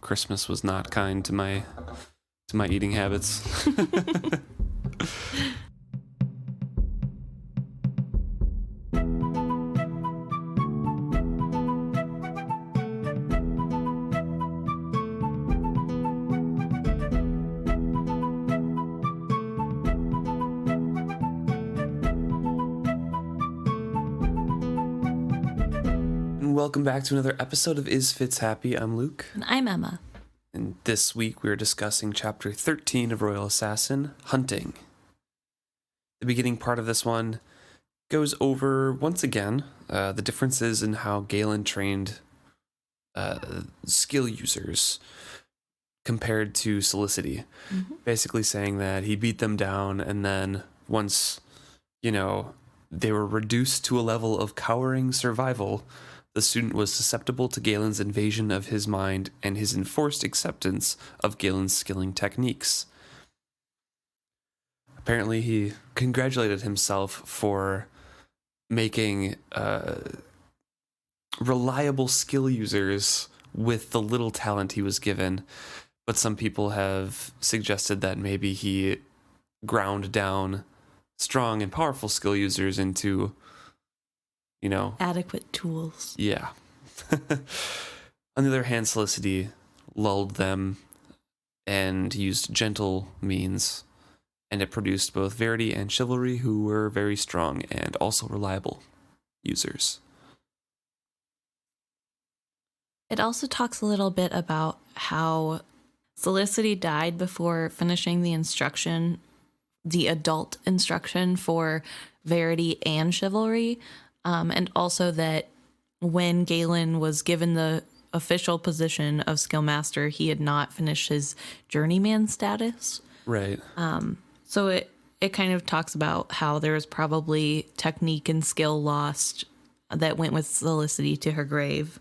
Christmas was not kind to my eating habits. Welcome back to another episode of Is Fitz Happy? I'm Luke. And I'm Emma. And this week we're discussing Chapter 13 of Royal Assassin, Hunting. The beginning part of this one goes over, once again, the differences in how Galen trained skill users compared to Solicity. Mm-hmm. Basically saying that he beat them down, and then once, they were reduced to a level of cowering survival, the student was susceptible to Galen's invasion of his mind and his enforced acceptance of Galen's skilling techniques. Apparently, he congratulated himself for making reliable skill users with the little talent he was given, but some people have suggested that maybe he ground down strong and powerful skill users into adequate tools. Yeah. On the other hand, Solicity lulled them and used gentle means, and it produced both Verity and Chivalry, who were very strong and also reliable users. It also talks a little bit about how Solicity died before finishing the instruction, the adult instruction for Verity and Chivalry. And also that when Galen was given the official position of Skillmaster, he had not finished his journeyman status. Right. So it kind of talks about how there was probably technique and skill lost that went with Solicity to her grave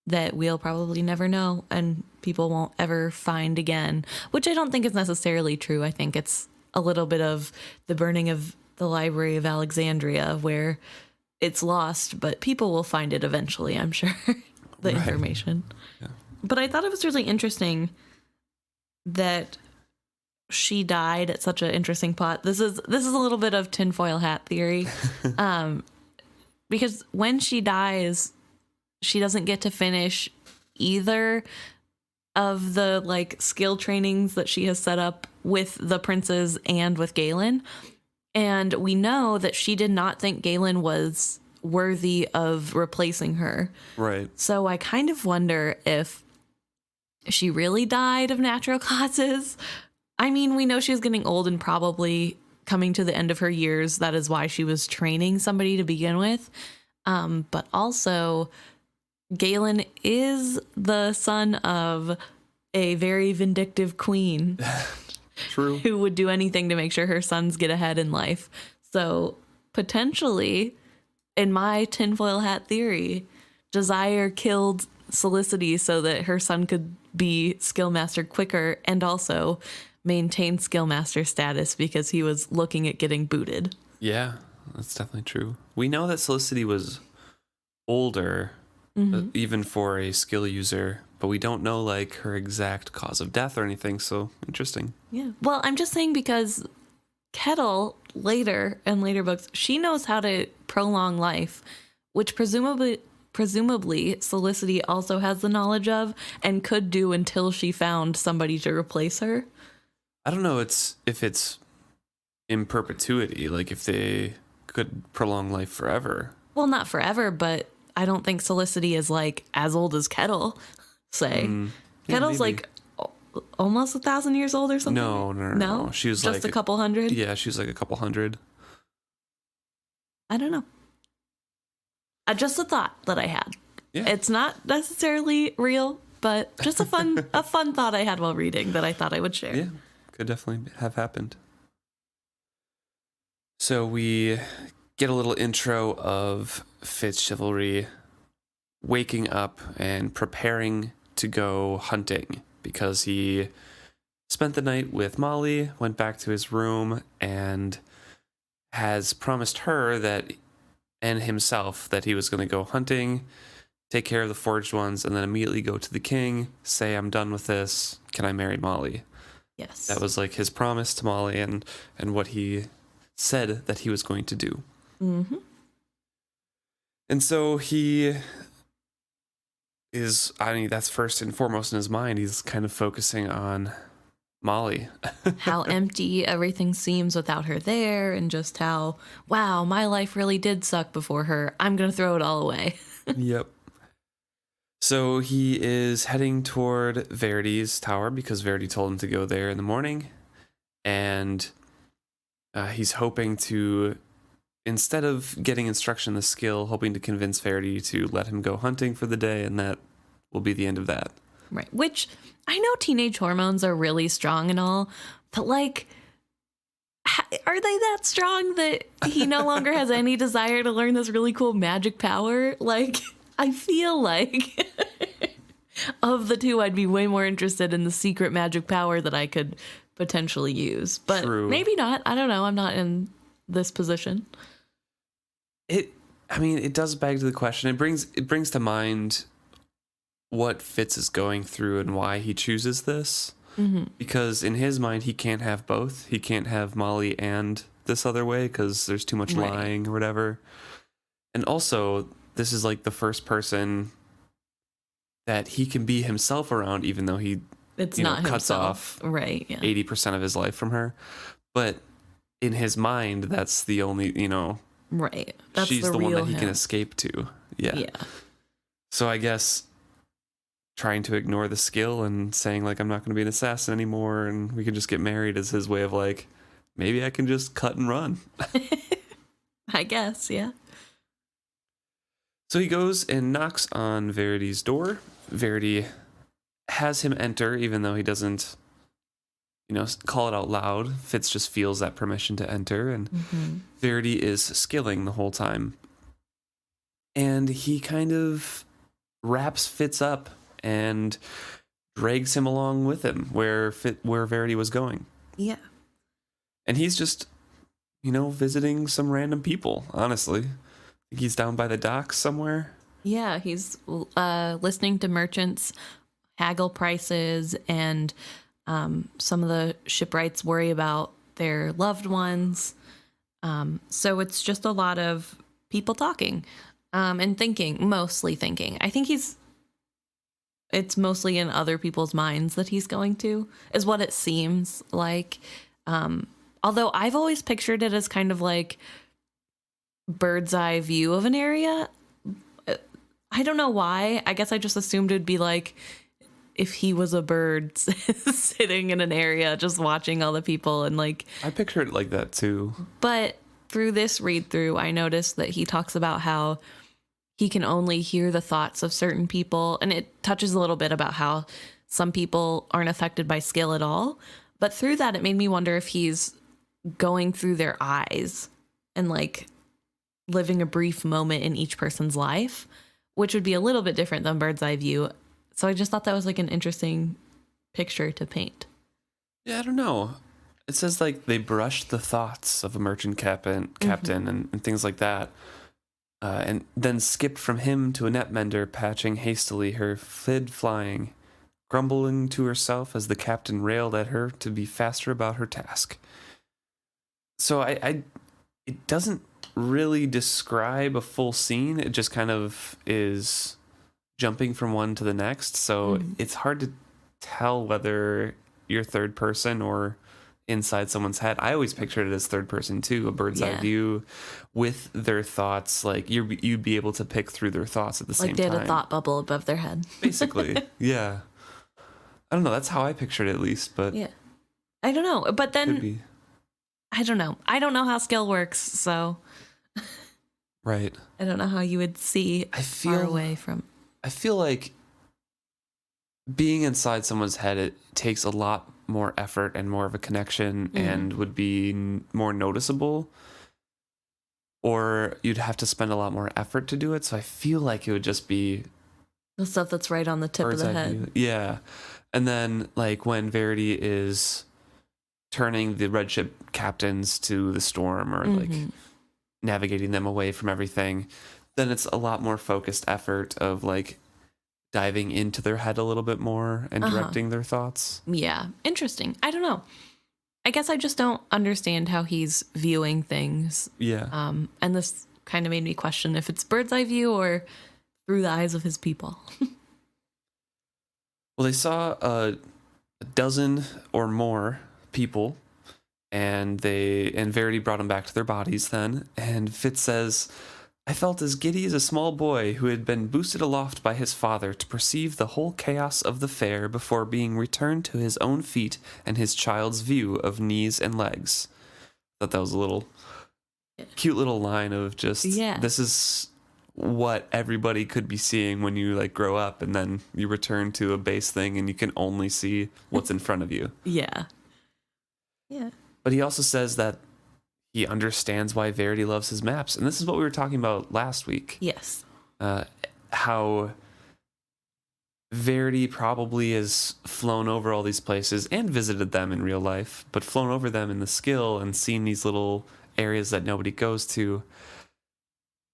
that we'll probably never know and people won't ever find again, which I don't think is necessarily true. I think it's a little bit of the burning of the Library of Alexandria where it's lost, but people will find it eventually, I'm sure, the information. Yeah. But I thought it was really interesting that she died at such an interesting plot. This is a little bit of tinfoil hat theory, because when she dies, she doesn't get to finish either of the skill trainings that she has set up with the princes and with Galen. And we know that she did not think Galen was worthy of replacing her. Right. So I kind of wonder if she really died of natural causes. I mean, we know she was getting old and probably coming to the end of her years. That is why she was training somebody to begin with. But also, Galen is the son of a very vindictive queen. True. Who would do anything to make sure her sons get ahead in life. So potentially, in my tinfoil hat theory, Desire killed Solicity so that her son could be Skillmaster quicker and also maintain Skillmaster status because he was looking at getting booted. Yeah, that's definitely true. We know that Solicity was older, even for a skill user, but we don't know her exact cause of death or anything, so interesting. Yeah. Well, I'm just saying because Kettle later in later books, she knows how to prolong life, which presumably Solicity also has the knowledge of and could do until she found somebody to replace her. I don't know if it's in perpetuity, if they could prolong life forever. Well, not forever, but I don't think Solicity is as old as Kettle, say. Kettle's maybe. Almost 1,000 years old or something? No. She was just a couple hundred? Yeah, she was a couple hundred. I don't know. Just a thought that I had. Yeah. It's not necessarily real, but just a fun thought I had while reading that I thought I would share. Yeah, could definitely have happened. So we get a little intro of Fitz Chivalry waking up and preparing to go hunting because he spent the night with Molly, went back to his room, and has promised her that and himself that he was going to go hunting take care of the forged ones, and then immediately go to the king, say, I'm done with this. Can I marry Molly? Yes. That was like his promise to Molly and what he said that he was going to do. Mm-hmm. And so he is, I mean, that's first and foremost in his mind. He's kind of focusing on Molly. How empty everything seems without her there, and just how, wow, my life really did suck before her. I'm going to throw it all away. Yep. So he is heading toward Verity's tower because Verity told him to go there in the morning. And he's hoping to, instead of getting instruction in the skill, hoping to convince Verity to let him go hunting for the day, and that will be the end of that. Right. Which, I know teenage hormones are really strong and all, but like, are they that strong that he no longer has any desire to learn this really cool magic power? Like, I feel like of the two, I'd be way more interested in the secret magic power that I could potentially use. But True. Maybe not. I don't know. I'm not in this position. It does beg to the question. It brings to mind what Fitz is going through and why he chooses this. Mm-hmm. Because in his mind, he can't have both. He can't have Molly and this other way because there's too much lying or whatever. And also, this is like the first person that he can be himself around, even though he cuts off right 80% of his life from her. But in his mind, that's the only, right. That's she's the real one that he him. can escape to. Yeah. So I guess trying to ignore the skill and saying like, I'm not going to be an assassin anymore and we can just get married is his way of like, maybe I can just cut and run. I guess, yeah. So he goes and knocks on Verity's door. Verity has him enter, even though he doesn't, call it out loud. Fitz just feels that permission to enter, and Verity is skilling the whole time. And he kind of wraps Fitz up and drags him along with him where Verity was going. Yeah. And he's just, visiting some random people, honestly. I think he's down by the docks somewhere. Yeah, he's listening to merchants haggle prices, and some of the shipwrights worry about their loved ones. So it's just a lot of people talking and thinking, mostly thinking. I think it's mostly in other people's minds that he's going to, is what it seems like. Although I've always pictured it as kind of like bird's eye view of an area. I don't know why. I guess I just assumed it'd be like if he was a bird sitting in an area just watching all the people, and like I pictured it like that too. But through this read through, I noticed that he talks about how he can only hear the thoughts of certain people, and it touches a little bit about how some people aren't affected by skill at all. But through that, it made me wonder if he's going through their eyes and like living a brief moment in each person's life, which would be a little bit different than bird's eye view. So I just thought that was like an interesting picture to paint. Yeah, I don't know. It says like they brushed the thoughts of a merchant captain and things like that. And then skipped from him to a net mender, patching hastily her fid flying, grumbling to herself as the captain railed at her to be faster about her task. So it doesn't really describe a full scene. It just kind of is jumping from one to the next. So it's hard to tell whether you're third person or inside someone's head. I always pictured it as third person too, a bird's eye view with their thoughts. Like you'd be able to pick through their thoughts at the same time. Like they had a thought bubble above their head. Basically. Yeah. I don't know. That's how I pictured it at least, but yeah. I don't know. But then could be. I don't know. I don't know how skill works, so right. I don't know how you would see far away from. I feel like being inside someone's head, it takes a lot more effort and more of a connection and would be more noticeable, or you'd have to spend a lot more effort to do it. So I feel like it would just be the stuff that's right on the tip of the head. View. Yeah. And then like when Verity is turning the red ship captains to the storm or like navigating them away from everything, then it's a lot more focused effort of like diving into their head a little bit more and directing their thoughts. Yeah. Interesting. I don't know. I guess I just don't understand how he's viewing things. Yeah. And this kind of made me question if it's bird's eye view or through the eyes of his people. Well, they saw a dozen or more people, and Verity brought them back to their bodies then. And Fitz says, I felt as giddy as a small boy who had been boosted aloft by his father to perceive the whole chaos of the fair before being returned to his own feet and his child's view of knees and legs. Thought that was a little cute little line of just, this is what everybody could be seeing when you like grow up, and then you return to a base thing and you can only see what's in front of you. Yeah. But he also says that he understands why Verity loves his maps, and this is what we were talking about last week. Yes. How Verity probably has flown over all these places and visited them in real life, but flown over them in the skill and seen these little areas that nobody goes to.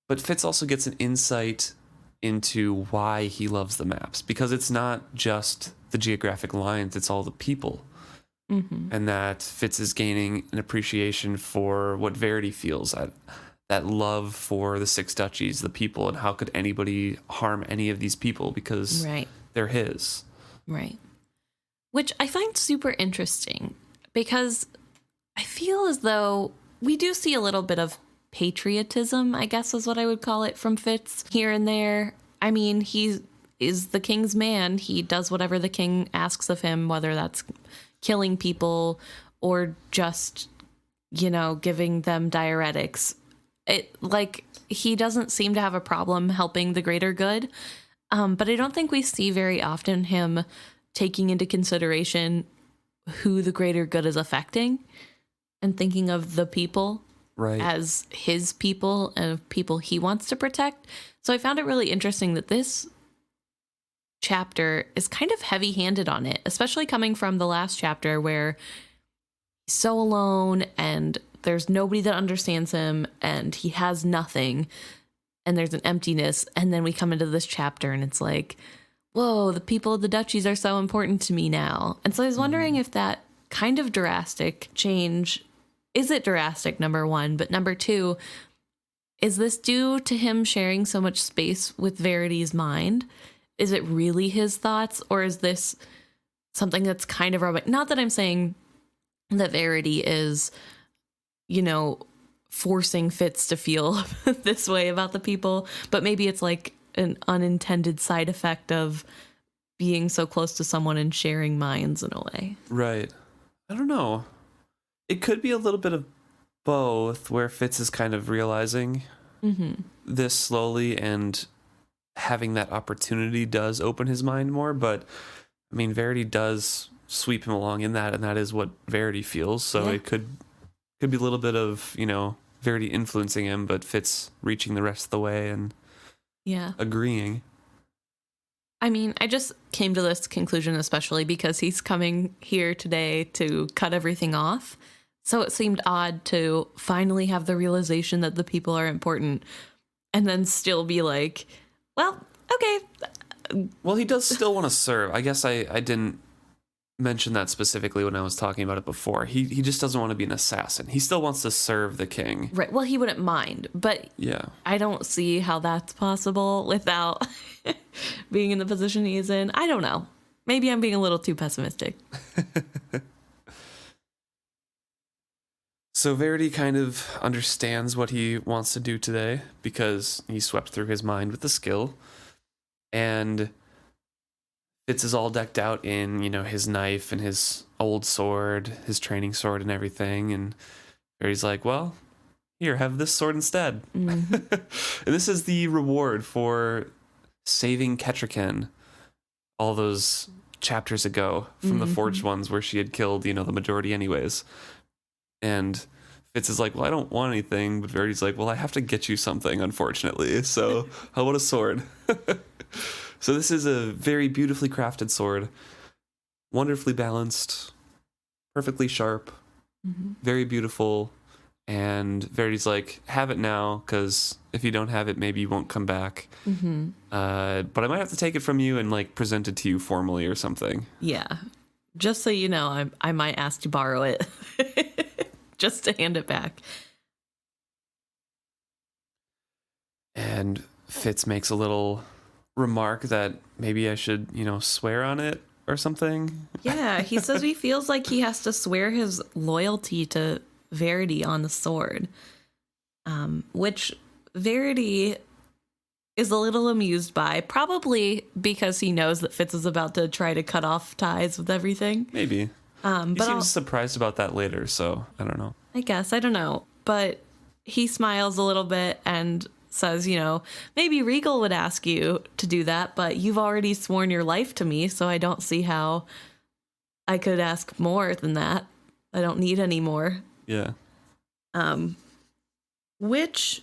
But Fitz also gets an insight into why he loves the maps, because it's not just the geographic lines, it's all the people. And that Fitz is gaining an appreciation for what Verity feels, that love for the Six Duchies, the people, and how could anybody harm any of these people because they're his. Right. Which I find super interesting, because I feel as though we do see a little bit of patriotism, I guess is what I would call it, from Fitz here and there. I mean, he is the king's man. He does whatever the king asks of him, whether that's killing people or just, giving them diuretics. He doesn't seem to have a problem helping the greater good. But I don't think we see very often him taking into consideration who the greater good is affecting and thinking of the people as his people and people he wants to protect. So I found it really interesting that this chapter is kind of heavy-handed on it, especially coming from the last chapter where he's so alone and there's nobody that understands him and he has nothing and there's an emptiness. And then we come into this chapter and it's like, whoa, the people of the duchies are so important to me now. And so I was wondering if that kind of drastic change, is it drastic, number one, but number two, is this due to him sharing so much space with Verity's mind? Is it really his thoughts, or is this something that's kind of robot? Not that I'm saying that Verity is, forcing Fitz to feel this way about the people, but maybe it's like an unintended side effect of being so close to someone and sharing minds in a way. Right. I don't know. It could be a little bit of both, where Fitz is kind of realizing this slowly, and having that opportunity does open his mind more. But I mean, Verity does sweep him along in that, and that is what Verity feels. So it could be a little bit of, Verity influencing him, but Fitz reaching the rest of the way and agreeing. I mean, I just came to this conclusion especially because he's coming here today to cut everything off. So it seemed odd to finally have the realization that the people are important and then still be like, well, okay. Well, he does still want to serve. I guess I didn't mention that specifically when I was talking about it before. He just doesn't want to be an assassin. He still wants to serve the king. Right. Well, he wouldn't mind, but I don't see how that's possible without being in the position he is in. I don't know. Maybe I'm being a little too pessimistic. So Verity kind of understands what he wants to do today because he swept through his mind with the skill. And Fitz is all decked out in, his knife and his old sword, his training sword and everything. And Verity's like, well, here, have this sword instead. And this is the reward for saving Ketrican all those chapters ago from the Forged ones where she had killed, the majority anyways. And Fitz is like, well, I don't want anything. But Verity's like, well, I have to get you something, unfortunately. So how about a sword? So this is a very beautifully crafted sword. Wonderfully balanced. Perfectly sharp. Very beautiful. And Verity's like, have it now, because if you don't have it, maybe you won't come back. Mm-hmm. But I might have to take it from you and like present it to you formally or something. Yeah. Just so you know, I might ask to borrow it just to hand it back. And Fitz makes a little remark that maybe I should, swear on it or something. Yeah, he says he feels like he has to swear his loyalty to Verity on the sword, which Verity is a little amused by, probably because he knows that Fitz is about to try to cut off ties with everything. Maybe. He But seems surprised about that later, so I don't know. I guess, I don't know. But he smiles a little bit and says, maybe Regal would ask you to do that, but you've already sworn your life to me, so I don't see how I could ask more than that. I don't need any more. Yeah. Which,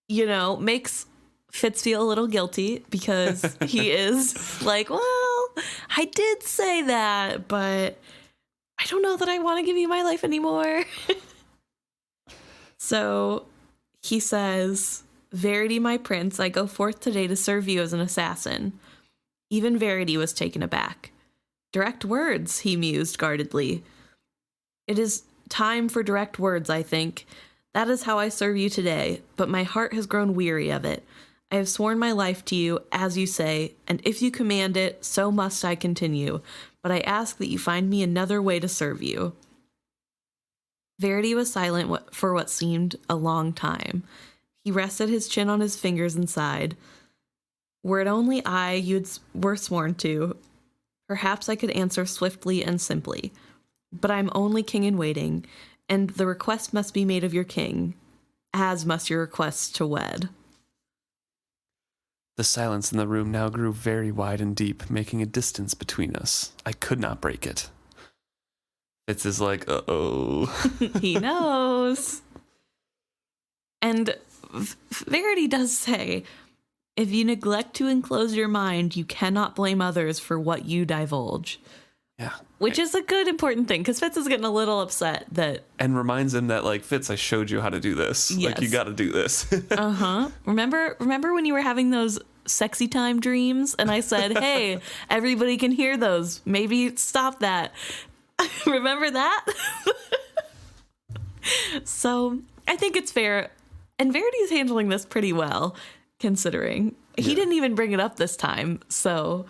makes Fitz feel a little guilty because he is like, well, I did say that, but I don't know that I want to give you my life anymore. So he says, Verity, my prince, I go forth today to serve you as an assassin. Even Verity was taken aback. Direct words, he mused guardedly. It is time for direct words, I think. That is how I serve you today, but my heart has grown weary of it. I have sworn my life to you, as you say, and if you command it, so must I continue. But I ask that you find me another way to serve you. Verity was silent for what seemed a long time. He rested his chin on his fingers and sighed. Were it only I you were sworn to, perhaps I could answer swiftly and simply. But I'm only king in waiting, and the request must be made of your king, as must your request to wed. The silence in the room now grew very wide and deep, making a distance between us. I could not break it. Fitz is like, uh-oh. He knows. And Verity does say, if you neglect to enclose your mind, you cannot blame others for what you divulge. Yeah. Which is a good, important thing, because Fitz is getting a little upset that... And reminds him that, like, Fitz, I showed you how to do this. Yes. Like, you got to do this. Uh-huh. Remember when you were having those sexy time dreams? And I said, hey, everybody can hear those. Maybe stop that. Remember that? So I think it's fair. And Verity's handling this pretty well, considering. He didn't even bring it up this time. So,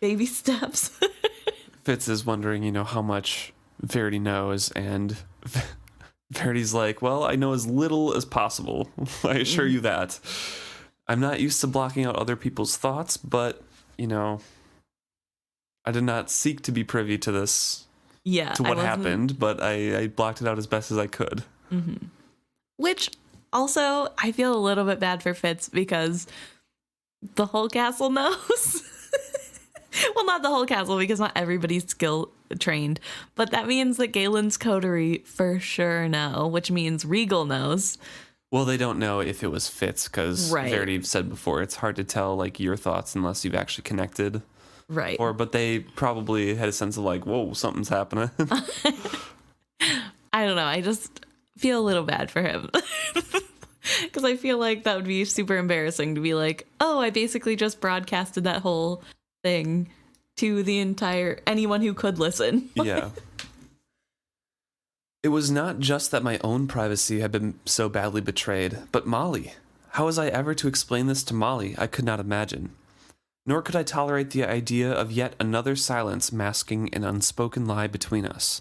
baby steps. Fitz is wondering, how much Verity knows. And Verity's like, well, I know as little as possible. I assure you that. I'm not used to blocking out other people's thoughts, but, I did not seek to be privy to this, to what happened, but I blocked it out as best as I could. Mm-hmm. Which, also, I feel a little bit bad for Fitz because the whole castle knows. Well, not the whole castle because not everybody's skill trained, but that means that Galen's coterie for sure know, which means Regal knows. Well, they don't know if it was Fitz because Right. Verity said before, it's hard to tell like your thoughts unless you've actually connected. Right. But they probably had a sense of like, whoa, something's happening. I don't know. I just feel a little bad for him. Because I feel like that would be super embarrassing to be like, oh, I basically just broadcasted that whole thing to anyone who could listen. Yeah. It was not just that my own privacy had been so badly betrayed, but Molly. How was I ever to explain this to Molly? I could not imagine. Nor could I tolerate the idea of yet another silence masking an unspoken lie between us.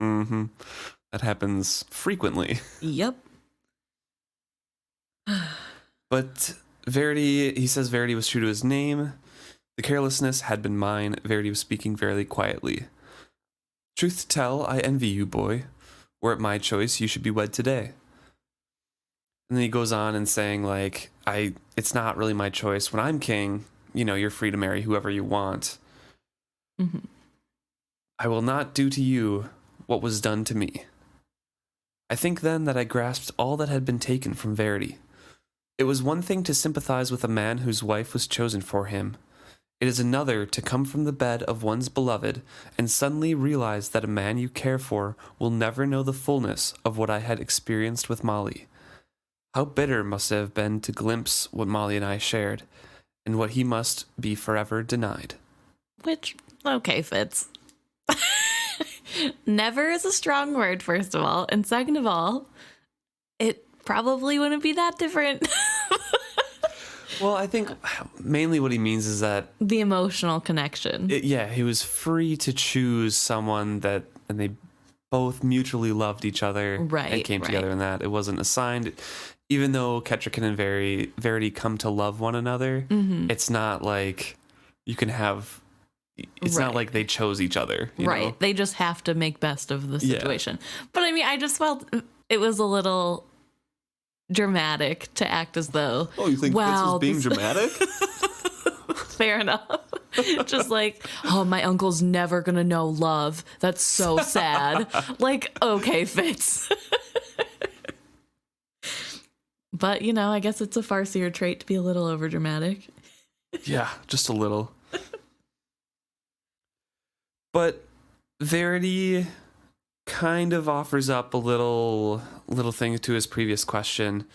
Mm-hmm. That happens frequently. Yep. But he says Verity was true to his name. The carelessness had been mine. Verity was speaking very quietly. Truth to tell, I envy you, boy. Were it my choice, you should be wed today. And then he goes on and saying, like, it's not really my choice. When I'm king, you're free to marry whoever you want. Mm-hmm. I will not do to you what was done to me. I think then that I grasped all that had been taken from Verity. It was one thing to sympathize with a man whose wife was chosen for him, It is another to come from the bed of one's beloved and suddenly realize that a man you care for will never know the fullness of what I had experienced with Molly. How bitter must it have been to glimpse what Molly and I shared, and what he must be forever denied. Which, okay, Fitz. Never is a strong word, first of all. And second of all, it probably wouldn't be that different. Well, I think mainly what he means is that... The emotional connection. He was free to choose someone and they both mutually loved each other and came together in that. It wasn't assigned. Even though Kettricken and Verity come to love one another, it's not like you can have... It's not like they chose each other. You know? They just have to make best of the situation. Yeah. But I mean, I just felt it was a little dramatic to act as though... Oh, you think Fitz was being dramatic? Fair enough. Just like, oh, my uncle's never gonna know love. That's so sad. Like, okay, Fitz. But, you know, I guess it's a Farseer trait to be a little overdramatic. Yeah, just a little. But Verity kind of offers up a little thing to his previous question.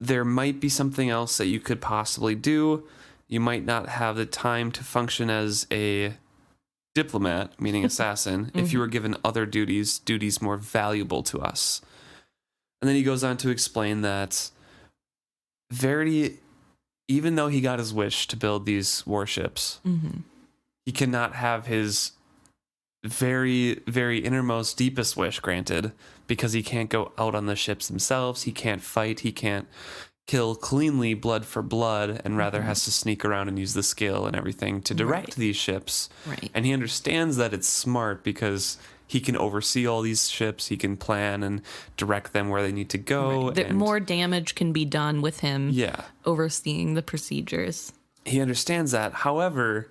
There might be something else that you could possibly do. You might not have the time to function as a diplomat, meaning assassin, if you were given other duties more valuable to us. And then he goes on to explain that Verity, even though he got his wish to build these warships, he cannot have his very, very innermost, deepest wish granted because he can't go out on the ships themselves. He can't fight. He can't kill cleanly, blood for blood, and rather has to sneak around and use the skill and everything to direct these ships. Right. And he understands that it's smart because he can oversee all these ships. He can plan and direct them where they need to go. Right. More damage can be done with him overseeing the procedures. He understands that. However,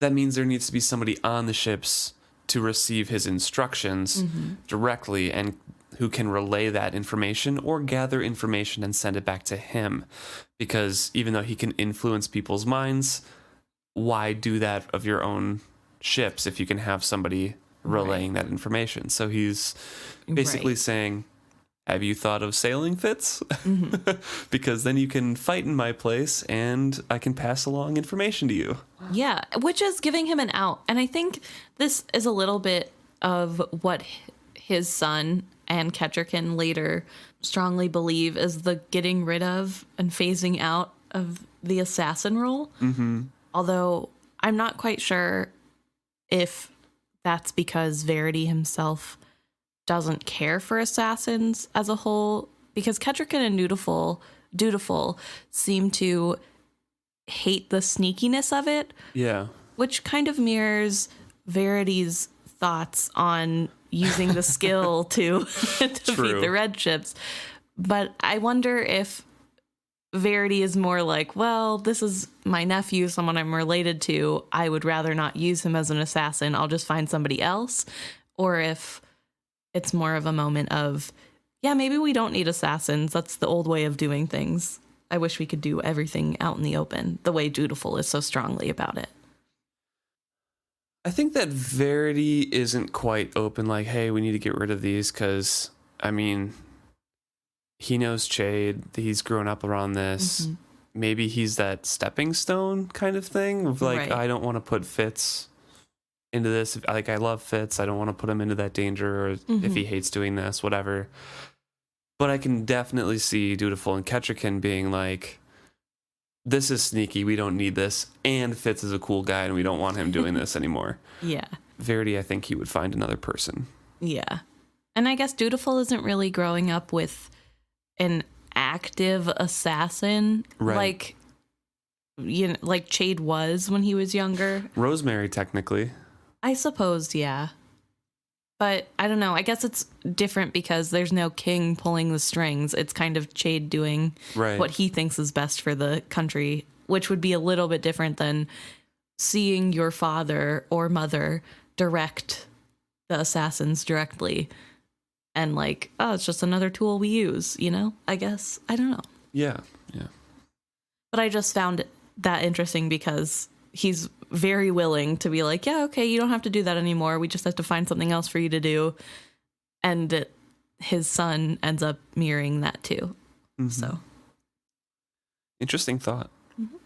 that means there needs to be somebody on the ships to receive his instructions directly and who can relay that information or gather information and send it back to him. Because even though he can influence people's minds, why do that of your own ships if you can have somebody relaying that information? So he's basically saying, have you thought of sailing, Fitz? Because then you can fight in my place and I can pass along information to you. Yeah, which is giving him an out. And I think this is a little bit of what his son and Kettricken later strongly believe is the getting rid of and phasing out of the assassin role. Although I'm not quite sure if that's because Verity himself doesn't care for assassins as a whole, because Kettricken and Dutiful seem to hate the sneakiness of it. Yeah. Which kind of mirrors Verity's thoughts on using the skill to defeat the red ships. But I wonder if Verity is more like, well, this is my nephew, someone I'm related to. I would rather not use him as an assassin. I'll just find somebody else. Or if it's more of a moment of, yeah, maybe we don't need assassins. That's the old way of doing things. I wish we could do everything out in the open, the way Dutiful is so strongly about it. I think that Verity isn't quite open, like, hey, we need to get rid of these, because, I mean, he knows Chade, he's grown up around this. Maybe he's that stepping stone kind of thing, of like, I don't want to put Fitz into this. Like, I love Fitz, I don't want to put him into that danger, or if he hates doing this, whatever. But I can definitely see Dutiful and Kettricken being like, this is sneaky, we don't need this, and Fitz is a cool guy and we don't want him doing this anymore. Yeah. Verity, I think he would find another person. Yeah. And I guess Dutiful isn't really growing up with an active assassin, like, you know, like Chade was when he was younger. Rosemary, technically. I suppose, yeah. But I don't know. I guess it's different because there's no king pulling the strings. It's kind of Chade doing what he thinks is best for the country, which would be a little bit different than seeing your father or mother direct the assassins directly. And like, oh, it's just another tool we use, you know, I guess. I don't know. Yeah. But I just found that interesting because he's very willing to be like, yeah, okay, you don't have to do that anymore. We just have to find something else for you to do. And his son ends up mirroring that too. Mm-hmm. So interesting thought. Mm-hmm.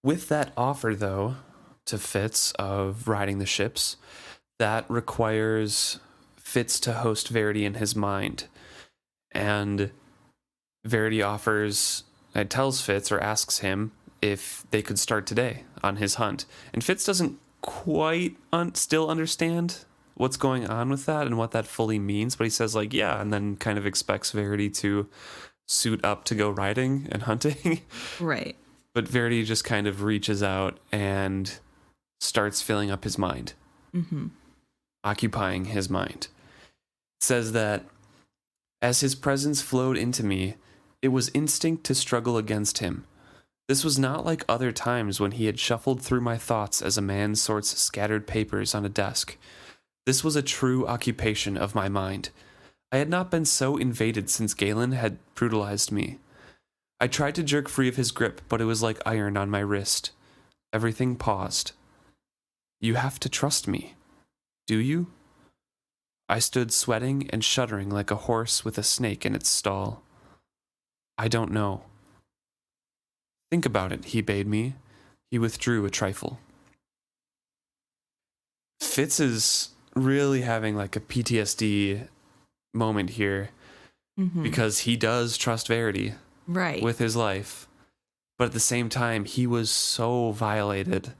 With that offer, though, to Fitz of riding the ships, that requires Fitz to host Verity in his mind. And Verity tells Fitz or asks him if they could start today on his hunt. And Fitz doesn't quite still understand what's going on with that and what that fully means, but he says like, yeah, and then kind of expects Verity to suit up to go riding and hunting. Right. But Verity just kind of reaches out and starts filling up his mind, occupying his mind. It says that as his presence flowed into me, it was instinct to struggle against him. This was not like other times when he had shuffled through my thoughts as a man sorts scattered papers on a desk. This was a true occupation of my mind. I had not been so invaded since Galen had brutalized me. I tried to jerk free of his grip, but it was like iron on my wrist. Everything paused. You have to trust me. Do you? I stood sweating and shuddering like a horse with a snake in its stall. I don't know. Think about it, he bade me. He withdrew a trifle. Fitz is really having like a PTSD moment here because he does trust Verity with his life. But at the same time, he was so violated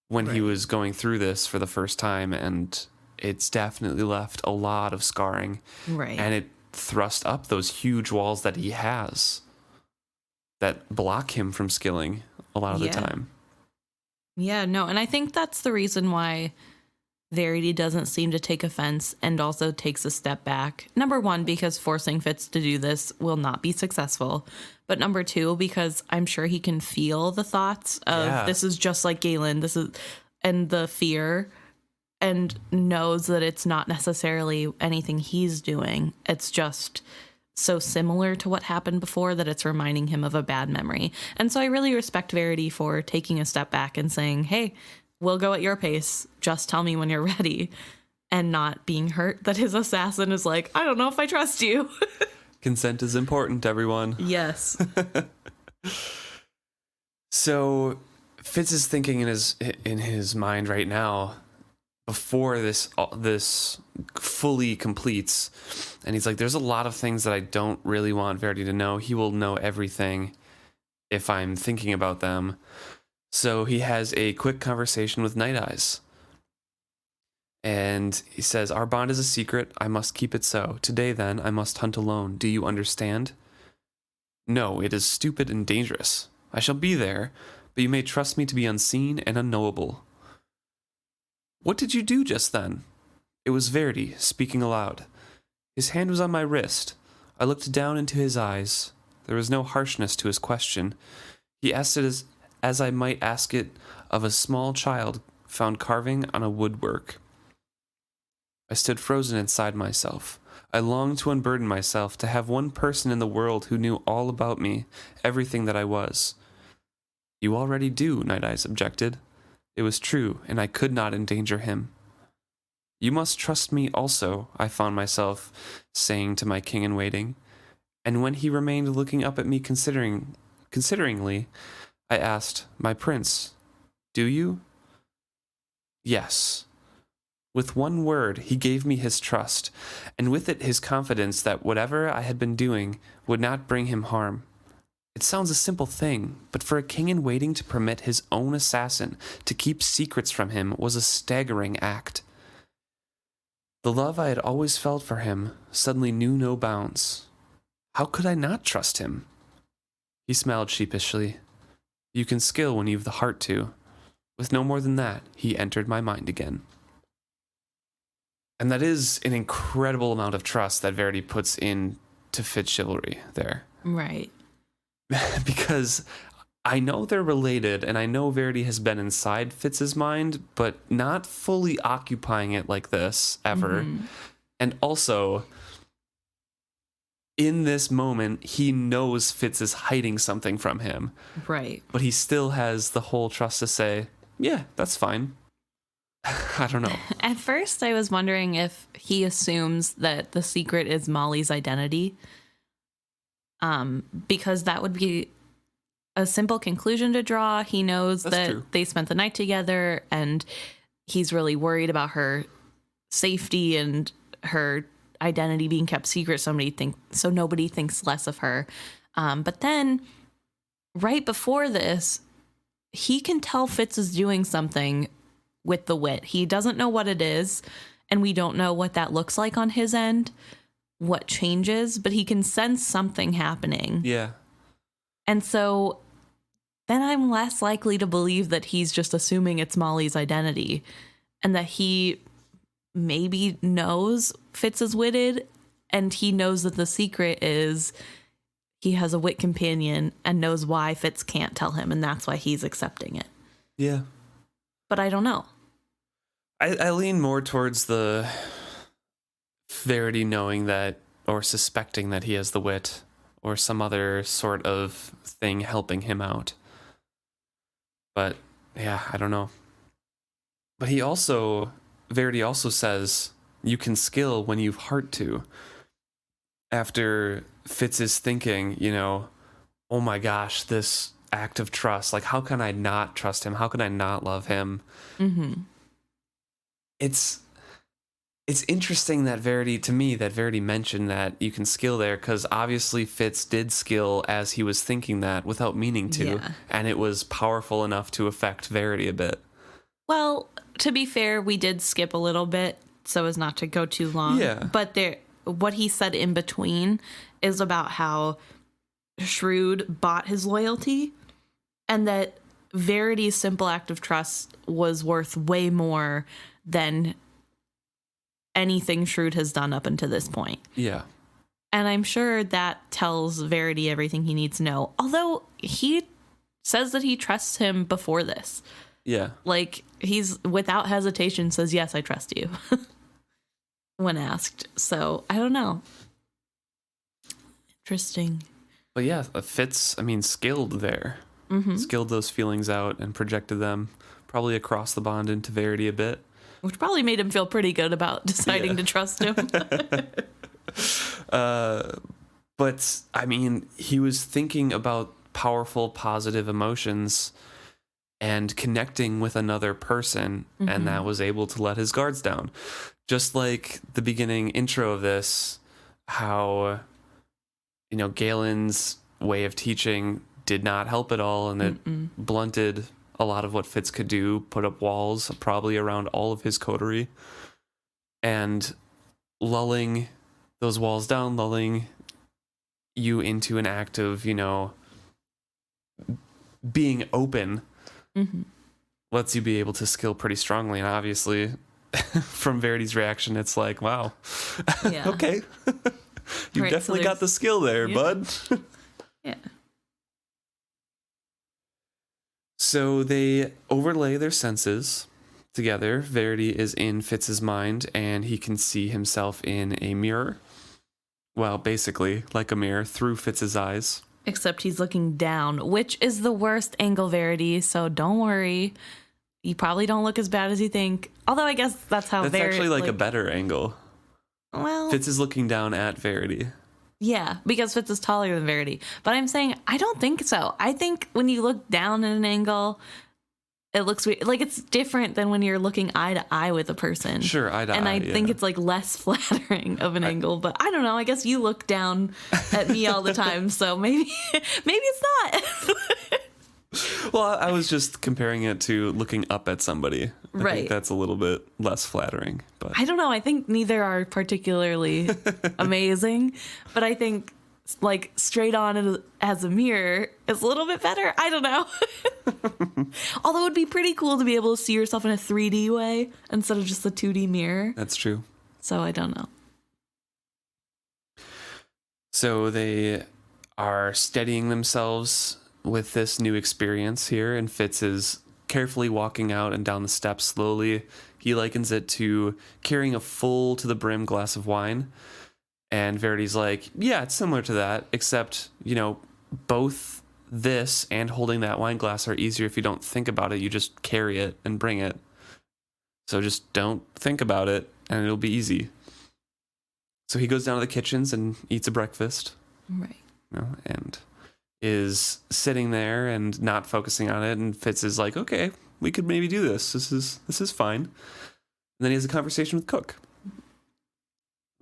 when he was going through this for the first time, and it's definitely left a lot of scarring. Right. And it thrust up those huge walls that he has that block him from skilling a lot of the time. Yeah, no, and I think that's the reason why Verity doesn't seem to take offense and also takes a step back. Number one, because forcing Fitz to do this will not be successful. But number two, because I'm sure he can feel the thoughts of this is just like Galen, and the fear, and knows that it's not necessarily anything he's doing. It's just so similar to what happened before that it's reminding him of a bad memory. And so I really respect Verity for taking a step back and saying, hey, we'll go at your pace. Just tell me when you're ready. And not being hurt that his assassin is like, I don't know if I trust you. Consent is important, everyone. Yes. So Fitz is thinking in his mind right now, before this fully completes, and he's like, there's a lot of things that I don't really want Verity to know. He will know everything if I'm thinking about them. So he has a quick conversation with Night Eyes. And he says, our bond is a secret. I must keep it so. Today, then, I must hunt alone. Do you understand? No, it is stupid and dangerous. I shall be there, but you may trust me to be unseen and unknowable. What did you do just then? It was Verity, speaking aloud. His hand was on my wrist. I looked down into his eyes. There was no harshness to his question. He asked it as I might ask it of a small child found carving on a woodwork. I stood frozen inside myself. I longed to unburden myself, to have one person in the world who knew all about me, everything that I was. You already do, Night Eyes objected. It was true, and I could not endanger him. You must trust me also, I found myself saying to my king-in-waiting. And when he remained looking up at me consideringly, I asked, my prince, do you? Yes. With one word, he gave me his trust, and with it his confidence that whatever I had been doing would not bring him harm. It sounds a simple thing, but for a king-in-waiting to permit his own assassin to keep secrets from him was a staggering act. The love I had always felt for him suddenly knew no bounds. How could I not trust him? He smiled sheepishly. You can skill when you've the heart to. With no more than that, he entered my mind again. And that is an incredible amount of trust that Verity puts in to Fitz chivalry there. Right. Because I know they're related, and I know Verity has been inside Fitz's mind, but not fully occupying it like this, ever. Mm-hmm. And also, in this moment, he knows Fitz is hiding something from him. Right. But he still has the whole trust to say, yeah, that's fine. I don't know. At first, I was wondering if he assumes that the secret is Molly's identity. Because that would be a simple conclusion to draw. He knows that true. They spent the night together, and he's really worried about her safety and her identity being kept secret, so nobody thinks less of her. But then right before this, he can tell Fitz is doing something with the wit. He doesn't know what it is, and we don't know what that looks like on his end, what changes, but he can sense something happening. Yeah. And so then I'm less likely to believe that he's just assuming it's Molly's identity, and that he maybe knows Fitz is witted, and he knows that the secret is he has a wit companion and knows why Fitz can't tell him, and that's why he's accepting it. Yeah. But I don't know. I lean more towards the Verity knowing that, or suspecting that he has the wit, or some other sort of thing helping him out. But yeah, I don't know. But Verity also says you can skill when you've heart to. After Fitz is thinking, oh my gosh, this act of trust, like how can I not trust him? How can I not love him? Mm-hmm. It's interesting that Verity mentioned that you can skill there, because obviously Fitz did skill as he was thinking that without meaning to, Yeah. and it was powerful enough to affect Verity a bit. Well, to be fair, we did skip a little bit so as not to go too long. Yeah. But what he said in between is about how Shrewd bought his loyalty, and that Verity's simple act of trust was worth way more than anything Shrewd has done up until this point. Yeah. And I'm sure that tells Verity everything he needs to know. Although he says that he trusts him before this. Yeah. Like, he's without hesitation says, yes, I trust you when asked. So I don't know. Interesting. But yeah, Fitz, skilled there. Mm-hmm. Skilled those feelings out and projected them probably across the bond into Verity a bit. Which probably made him feel pretty good about deciding to trust him. But he was thinking about powerful, positive emotions and connecting with another person, and that was able to let his guards down. Just like the beginning intro of this, how, Galen's way of teaching did not help at all, and it blunted a lot of what Fitz could do, put up walls probably around all of his coterie, and lulling those walls down, lulling you into an act of, being open, lets you be able to skill pretty strongly. And obviously, from Verity's reaction, it's like, wow, Yeah. okay. You Right, definitely so got the skill there, yeah. bud. Yeah. So they overlay their senses together. Verity is in Fitz's mind, and he can see himself in a mirror. Well, basically, like a mirror through Fitz's eyes. Except he's looking down, which is the worst angle, Verity. So don't worry. You probably don't look as bad as you think. Although I guess that's how That's actually like a better angle. Well, Fitz is looking down at Verity. yeah, because Fitz is taller than Verity. But I'm saying I don't think so. I think when you look down at an angle, it looks weird. Like, it's different than when you're looking eye to eye with a person. Sure, eye to eye. And I think it's like less flattering of an angle. But I don't know. I guess you look down at me all the time, so maybe it's not. Well, I was just comparing it to looking up at somebody. I Right. think that's a little bit less flattering. But I don't know. I think neither are particularly amazing, but I think like straight on as a mirror is a little bit better. I don't know. Although it would be pretty cool to be able to see yourself in a 3D way instead of just a 2D mirror. that's true. So I don't know. So they are steadying themselves with this new experience here, and Fitz is carefully walking out and down the steps slowly. He likens it to carrying a full to the brim glass of wine, And Verity's like, yeah, it's similar to that, except, both this and holding that wine glass are easier if you don't think about it. You just carry it and bring it. So just don't think about it, and it'll be easy. So he goes down to the kitchens and eats a breakfast. Right. And is sitting there and not focusing on it. And Fitz is like, okay, we could maybe do this. This is fine. And then he has a conversation with Cook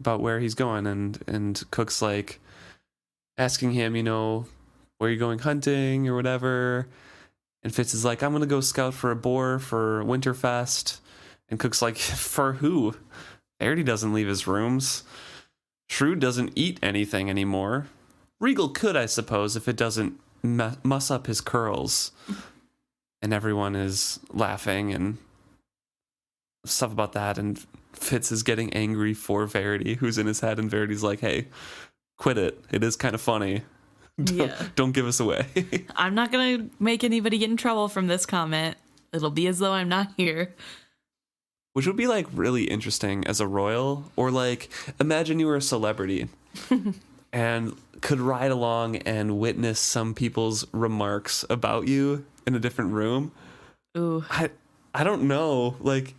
about where he's going. And Cook's like asking him, where are you going hunting or whatever? And Fitz is like, I'm going to go scout for a boar for Winterfest. And Cook's like, for who? Verity doesn't leave his rooms. Shrewd doesn't eat anything anymore. Regal could, I suppose, if it doesn't muss up his curls. And everyone is laughing and stuff about that. And Fitz is getting angry for Verity, who's in his head. And Verity's like, hey, quit it. It is kind of funny. Don't give us away. I'm not going to make anybody get in trouble from this comment. It'll be as though I'm not here. Which would be like really interesting as a royal, or like imagine you were a celebrity and could ride along and witness some people's remarks about you in a different room. Ooh. I don't know, like,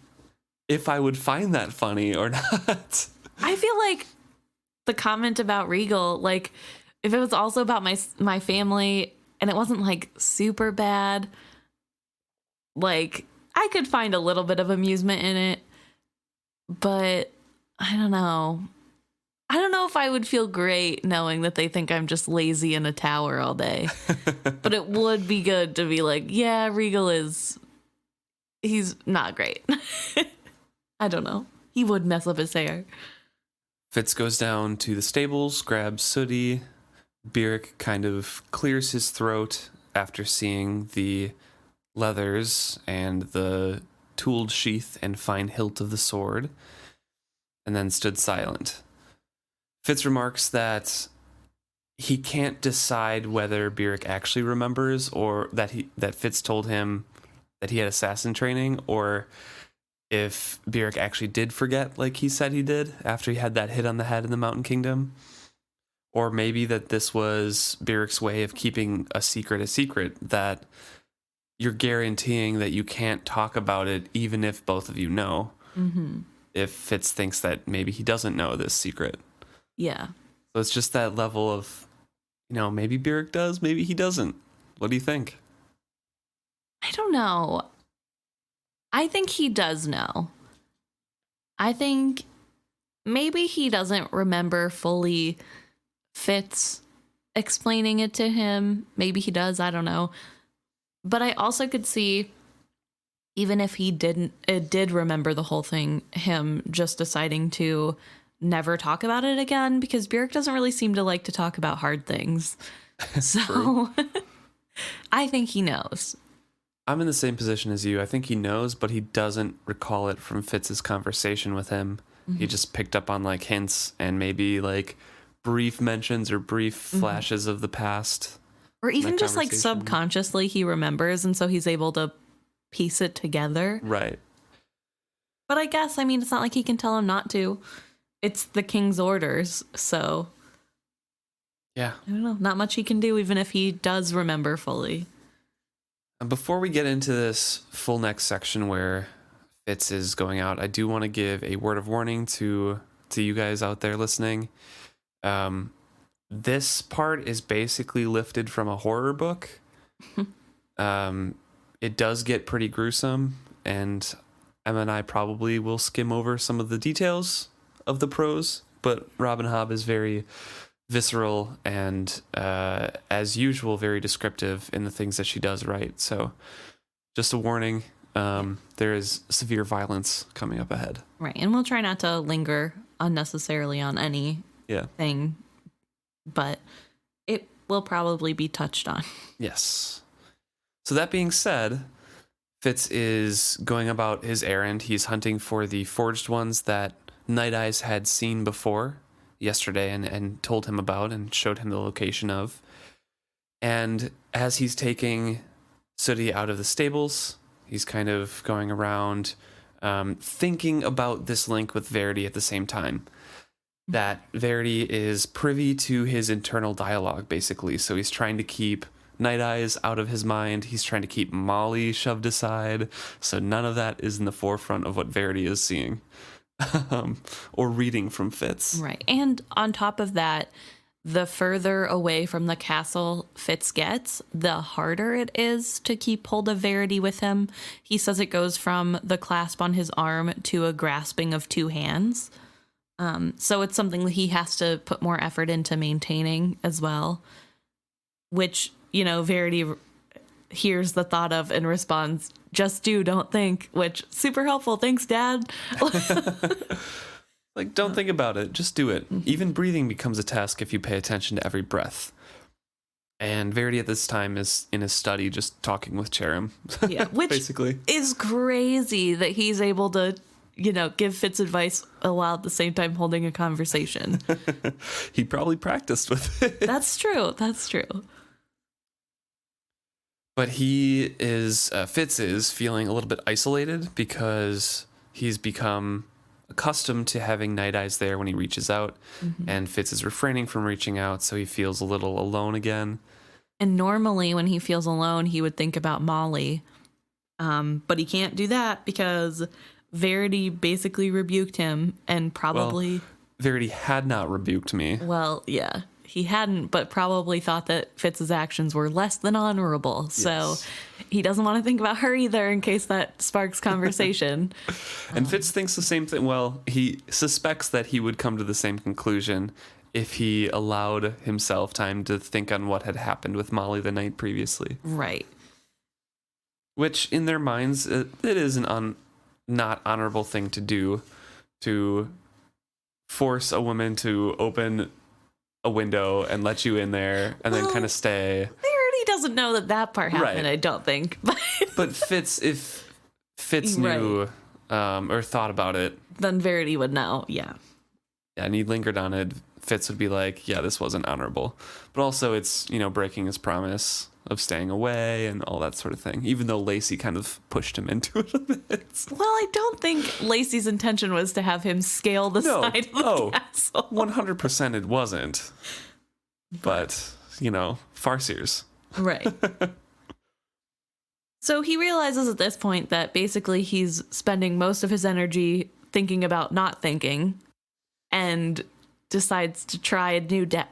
if I would find that funny or not. I feel like the comment about Regal, like, if it was also about my family and it wasn't like super bad, like, I could find a little bit of amusement in it, but I don't know. I don't know if I would feel great knowing that they think I'm just lazy in a tower all day. But it would be good to be like, yeah, Regal he's not great. I don't know. He would mess up his hair. Fitz goes down to the stables, grabs Sooty. Byrrc kind of clears his throat after seeing the leathers and the tooled sheath and fine hilt of the sword, and then stood silent. Fitz remarks that he can't decide whether Byrrc actually remembers, or that Fitz told him that he had assassin training, or if Byrrc actually did forget like he said he did after he had that hit on the head in the Mountain Kingdom. Or maybe that this was Byrrc's way of keeping a secret, that you're guaranteeing that you can't talk about it even if both of you know. Mm-hmm. If Fitz thinks that maybe he doesn't know this secret. Yeah. So it's just that level of, maybe Byrrc does, maybe he doesn't. What do you think? I don't know. I think he does know. I think maybe he doesn't remember fully Fitz explaining it to him. Maybe he does, I don't know. But I also could see, even if he did remember the whole thing, him just deciding to never talk about it again, because Byrrc doesn't really seem to like to talk about hard things. So I think he knows. I'm in the same position as you. I think he knows, but he doesn't recall it from Fitz's conversation with him. Mm-hmm. He just picked up on like hints and maybe like brief mentions or brief flashes of the past. Or even just like subconsciously he remembers, and so he's able to piece it together. Right. But I guess, it's not like he can tell him not to. It's the king's orders, so. Yeah. I don't know. Not much he can do, even if he does remember fully. And before we get into this full next section where Fitz is going out, I do want to give a word of warning to you guys out there listening. This part is basically lifted from a horror book. It does get pretty gruesome, and Emma and I probably will skim over some of the details of the prose, but Robin Hobb is very visceral and, as usual, very descriptive in the things that she does write. So just a warning, there is severe violence coming up ahead. Right, and we'll try not to linger unnecessarily on anything, but it will probably be touched on. Yes. So that being said, Fitz is going about his errand. He's hunting for the forged ones that Night Eyes had seen before yesterday and told him about and showed him the location of. And as he's taking Sooty out of the stables, he's kind of going around thinking about this link with Verity at the same time. that Verity is privy to his internal dialogue, basically. So he's trying to keep Night Eyes out of his mind. He's trying to keep Molly shoved aside. So none of that is in the forefront of what Verity is seeing or reading from Fitz. Right. And on top of that, the further away from the castle Fitz gets, the harder it is to keep hold of Verity with him. He says it goes from the clasp on his arm to a grasping of two hands. So it's something that he has to put more effort into maintaining as well, which, you know, Verity hears the thought of and responds, "Just do, don't think," which super helpful. Thanks, Dad. Like, don't think about it. Just do it. Even breathing becomes a task if you pay attention to every breath. And Verity at this time is in his study just talking with Cherim. Yeah, which basically is crazy that he's able to, you know, give Fitz advice while at the same time holding a conversation. He probably practiced with it. That's true. That's true. But he is, Fitz is feeling a little bit isolated because he's become accustomed to having Night Eyes there when he reaches out, and Fitz is refraining from reaching out, so he feels a little alone again. And normally when he feels alone, he would think about Molly, but he can't do that because Verity basically rebuked him and probably... Well, Verity had not rebuked me. Well, yeah, he hadn't, but probably thought that Fitz's actions were less than honorable. Yes. So he doesn't want to think about her either in case that sparks conversation. And Fitz thinks the same thing. Well, he suspects that he would come to the same conclusion if he allowed himself time to think on what had happened with Molly the night previously. Right. Which, in their minds, it is an not honorable thing to do, to force a woman to open a window and let you in there and then kind of stay. Verity doesn't know that part happened, Right. I don't think. But Fitz, if Fitz knew or thought about it, then Verity would know, yeah. Yeah, and he lingered on it, Fitz would be like, yeah, this wasn't honorable. But also it's, you know, breaking his promise of staying away and all that sort of thing, even though Lacey kind of pushed him into it a bit. Well, I don't think Lacey's intention was to have him scale the side of the castle. 100% it wasn't. But, you know, Farseers. Right. So he realizes at this point that basically he's spending most of his energy thinking about not thinking, and decides to try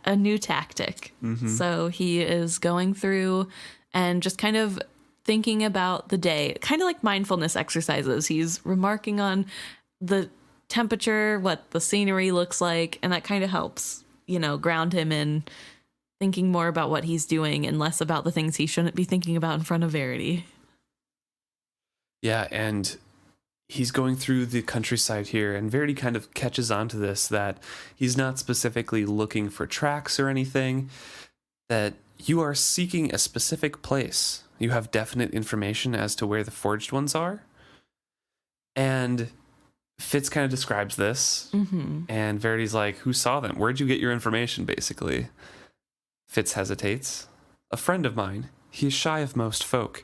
a new tactic. So he is going through and just kind of thinking about the day, kind of like mindfulness exercises. He's remarking on the temperature, what the scenery looks like, and that kind of helps, you know, ground him in thinking more about what he's doing and less about the things he shouldn't be thinking about in front of Verity. Yeah, and he's going through the countryside here, and Verity kind of catches on to this, that he's not specifically looking for tracks or anything, that you are seeking a specific place. You have definite information as to where the forged ones are. And Fitz kind of describes this, and Verity's like, who saw them? Where'd you get your information, basically? Fitz hesitates. A friend of mine. He is shy of most folk,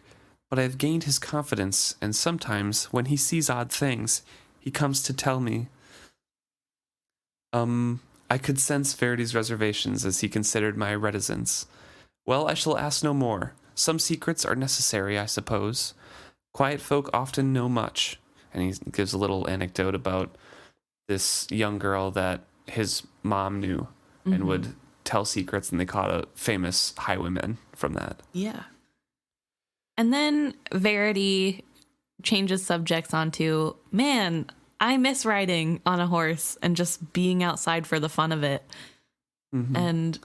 but I have gained his confidence, and sometimes, when he sees odd things, he comes to tell me. I could sense Verity's reservations as he considered my reticence. Well, I shall ask no more. Some secrets are necessary, I suppose. Quiet folk often know much. And he gives a little anecdote about this young girl that his mom knew and would tell secrets, and they caught a famous highwayman from that. Yeah. And then Verity changes subjects onto, man, I miss riding on a horse and just being outside for the fun of it. And,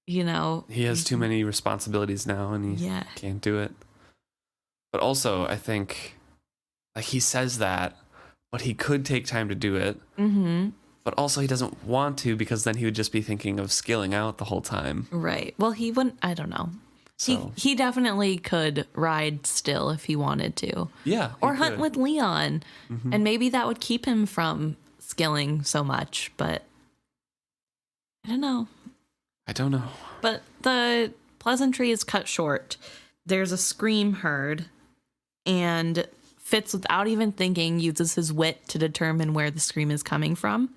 you know, he has too many responsibilities now, and he can't do it. But also, I think, like, he says that, but he could take time to do it. But also he doesn't want to, because then he would just be thinking of skilling out the whole time. Right. Well, he wouldn't, I don't know. So, He definitely could ride still if he wanted to. Yeah. Or hunt with Leon. And maybe that would keep him from skilling so much, but I don't know. But the pleasantry is cut short. There's a scream heard, and Fitz, without even thinking, uses his wit to determine where the scream is coming from.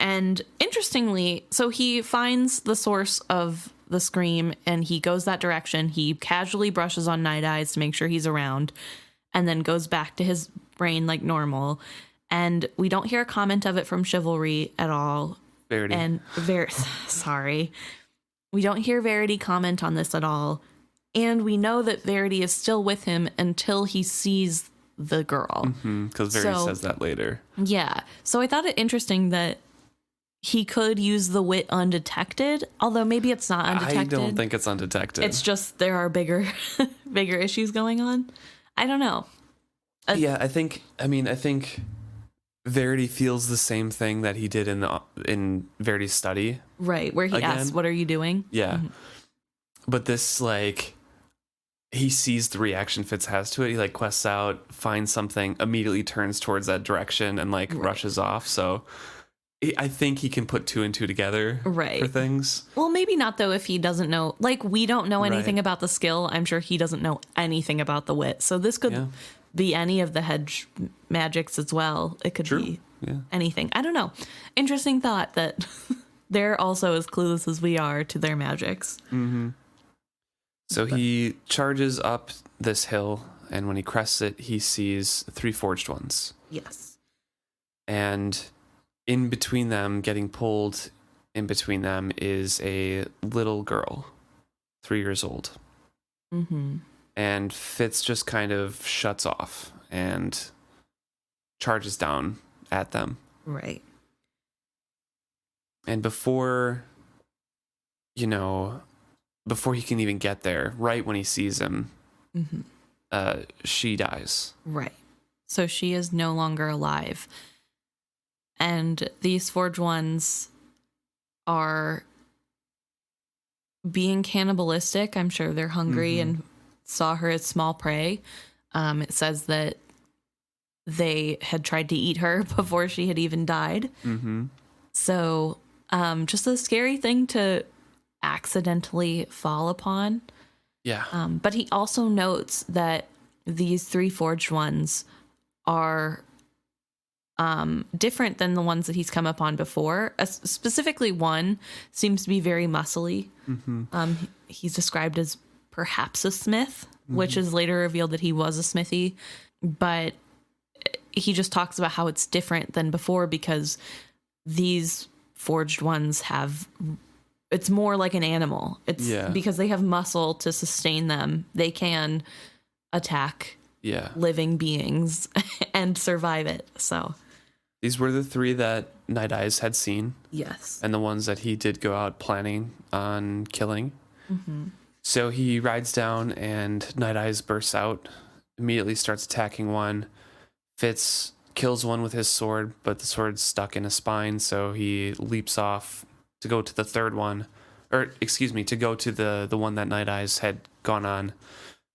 And interestingly, so he finds the source of the scream and he goes that direction. He casually brushes on Night Eyes to make sure he's around and then goes back to his brain like normal. And we don't hear a comment of it from Chivalry at all. Verity. And sorry. We don't hear Verity comment on this at all. And we know that Verity is still with him until he sees the girl. Because Verity says that later. Yeah. So I thought it interesting that he could use the wit undetected, although maybe it's not undetected. I don't think it's undetected. It's just there are bigger issues going on. I don't know. I think Verity feels the same thing that he did in Verity's study. Right, where he asks, "What are you doing?" Yeah. Mm-hmm. But this, like, he sees the reaction Fitz has to it. He, like, quests out, finds something, immediately turns towards that direction and, like, rushes off. So I think he can put two and two together for things. Well, maybe not, though, if he doesn't know. Like, we don't know anything about the skill. I'm sure he doesn't know anything about the wit. So this could be any of the hedge magics as well. It could be anything. I don't know. Interesting thought that they're also as clueless as we are to their magics. Mm-hmm. So he charges up this hill, and when he crests it, he sees 3 forged ones. Yes. And in between them, getting pulled in between them, is a little girl, 3 years old. Mm-hmm. And Fitz just kind of shuts off and charges down at them. Right. And before he can even get there, right when he sees him, she dies. Right. So she is no longer alive. And these forged ones are being cannibalistic. I'm sure they're hungry and saw her as small prey. It says that they had tried to eat her before she had even died. Mm-hmm. So just a scary thing to accidentally fall upon. Yeah. But he also notes that these 3 forged ones are different than the ones that he's come upon before. Specifically, one seems to be very muscly. Mm-hmm. He's described as perhaps a smith, which is later revealed that he was a smithy. But he just talks about how it's different than before because these forged ones it's more like an animal. It's because they have muscle to sustain them. They can attack living beings and survive it. So these were the 3 that Night Eyes had seen. Yes. And the ones that he did go out planning on killing. Mm-hmm. So he rides down and Night Eyes bursts out, immediately starts attacking one. Fitz kills one with his sword, but the sword's stuck in his spine, so he leaps off to go to the third one. To go to the one that Night Eyes had gone on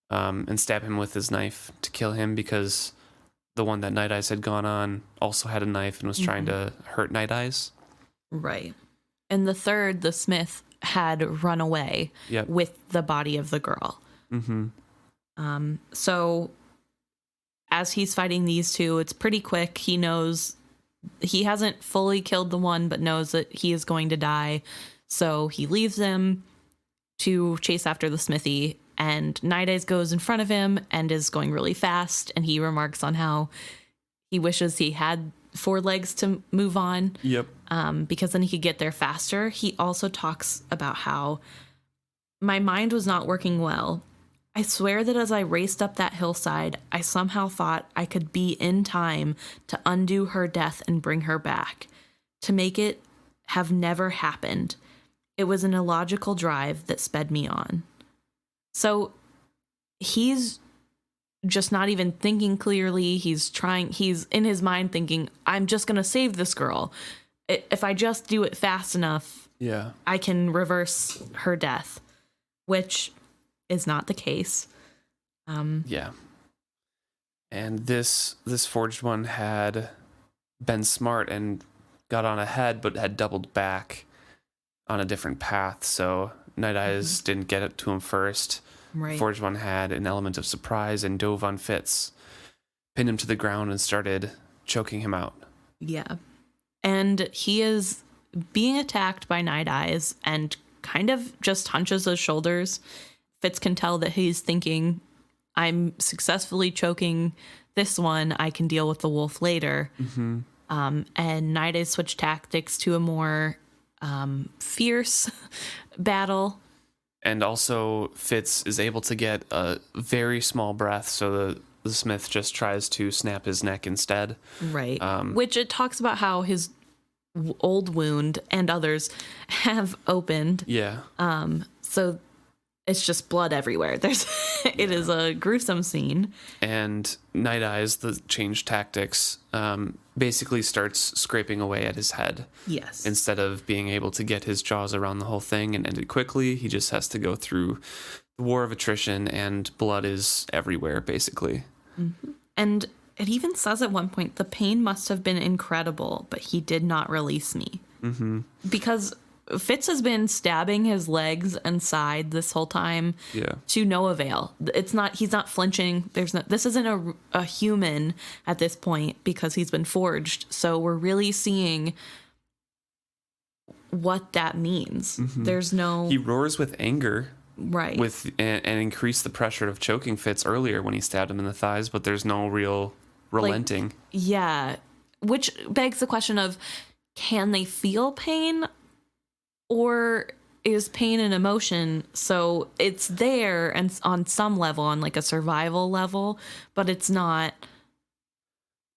and stab him with his knife to kill him because the one that Night Eyes had gone on also had a knife and was trying to hurt Night Eyes. Right. And the third, the smith, had run away with the body of the girl. Mm-hmm. So as he's fighting these 2, it's pretty quick. He knows he hasn't fully killed the one, but knows that he is going to die. So he leaves him to chase after the smithy. And Night Eyes goes in front of him and is going really fast. And he remarks on how he wishes he had 4 legs to move on. Yep. Because then he could get there faster. He also talks about how my mind was not working well. I swear that as I raced up that hillside, I somehow thought I could be in time to undo her death and bring her back, to make it have never happened. It was an illogical drive that sped me on. So he's just not even thinking clearly. He's in his mind thinking, I'm just going to save this girl. If I just do it fast enough, I can reverse her death, which is not the case. And this forged one had been smart and got on ahead, but had doubled back on a different path. So Night Eyes didn't get it to him first. Right. Forged one had an element of surprise and dove on Fitz, pinned him to the ground, and started choking him out. Yeah. And he is being attacked by Night Eyes and kind of just hunches his shoulders. Fitz can tell that he's thinking, I'm successfully choking this one. I can deal with the wolf later. Mm-hmm. And Night Eyes switch tactics to a more fierce battle. And also Fitz is able to get a very small breath, so the smith just tries to snap his neck instead. Right. Which it talks about how his old wound and others have opened. Yeah. So it's just blood everywhere. It is a gruesome scene. And Night Eyes, the change tactics, basically starts scraping away at his head. Yes. Instead of being able to get his jaws around the whole thing and end it quickly, he just has to go through the war of attrition, and blood is everywhere, basically. Mm-hmm. And it even says at one point, the pain must have been incredible, but he did not release me. Mm-hmm. Because Fitz has been stabbing his legs and side this whole time, to no avail. He's not flinching. This isn't a human at this point because he's been forged. So we're really seeing what that means. Mm-hmm. He roars with anger. Right. And increased the pressure of choking Fitz earlier when he stabbed him in the thighs, but there's no real relenting. Which begs the question of, can they feel pain? Or is pain an emotion? So it's there and on some level, on like a survival level, but it's not.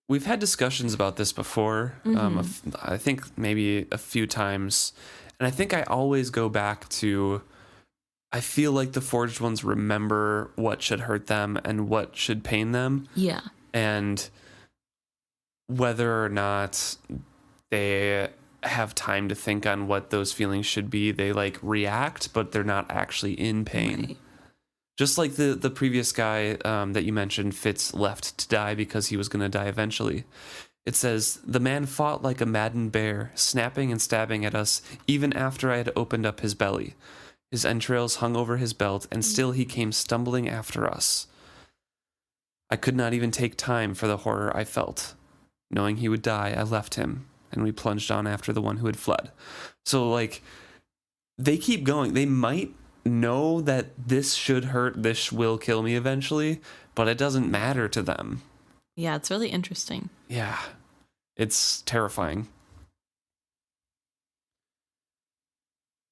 We've had discussions about this before. I think maybe a few times. And I think I always go back to, I feel like the forged ones remember what should hurt them and what should pain them. Yeah. And whether or not they have time to think on what those feelings should be, they like react, but they're not actually in pain. Right. Just like the previous guy that you mentioned, Fitz left to die because he was going to die eventually. It says, the man fought like a maddened bear, snapping and stabbing at us even after I had opened up his belly. His entrails hung over his belt, and still he came stumbling after us. I could not even take time for the horror I felt. Knowing he would die, I left him, and we plunged on after the one who had fled. So, like, they keep going. They might know that this should hurt, this will kill me eventually, but it doesn't matter to them. Yeah, it's really interesting. Yeah, it's terrifying.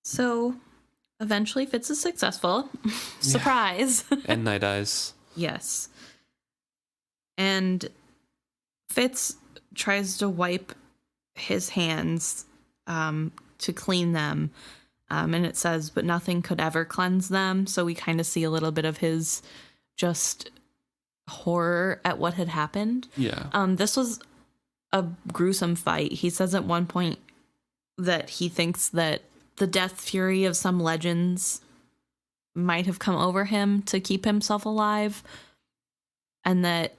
So, eventually Fitz is successful. Surprise. Yeah. And Night Eyes. Yes. And Fitz tries to wipe his hands to clean them. And it says, but nothing could ever cleanse them. So we kind of see a little bit of his just horror at what had happened. Yeah. This was a gruesome fight. He says at one point that he thinks that the death fury of some legends might have come over him to keep himself alive, and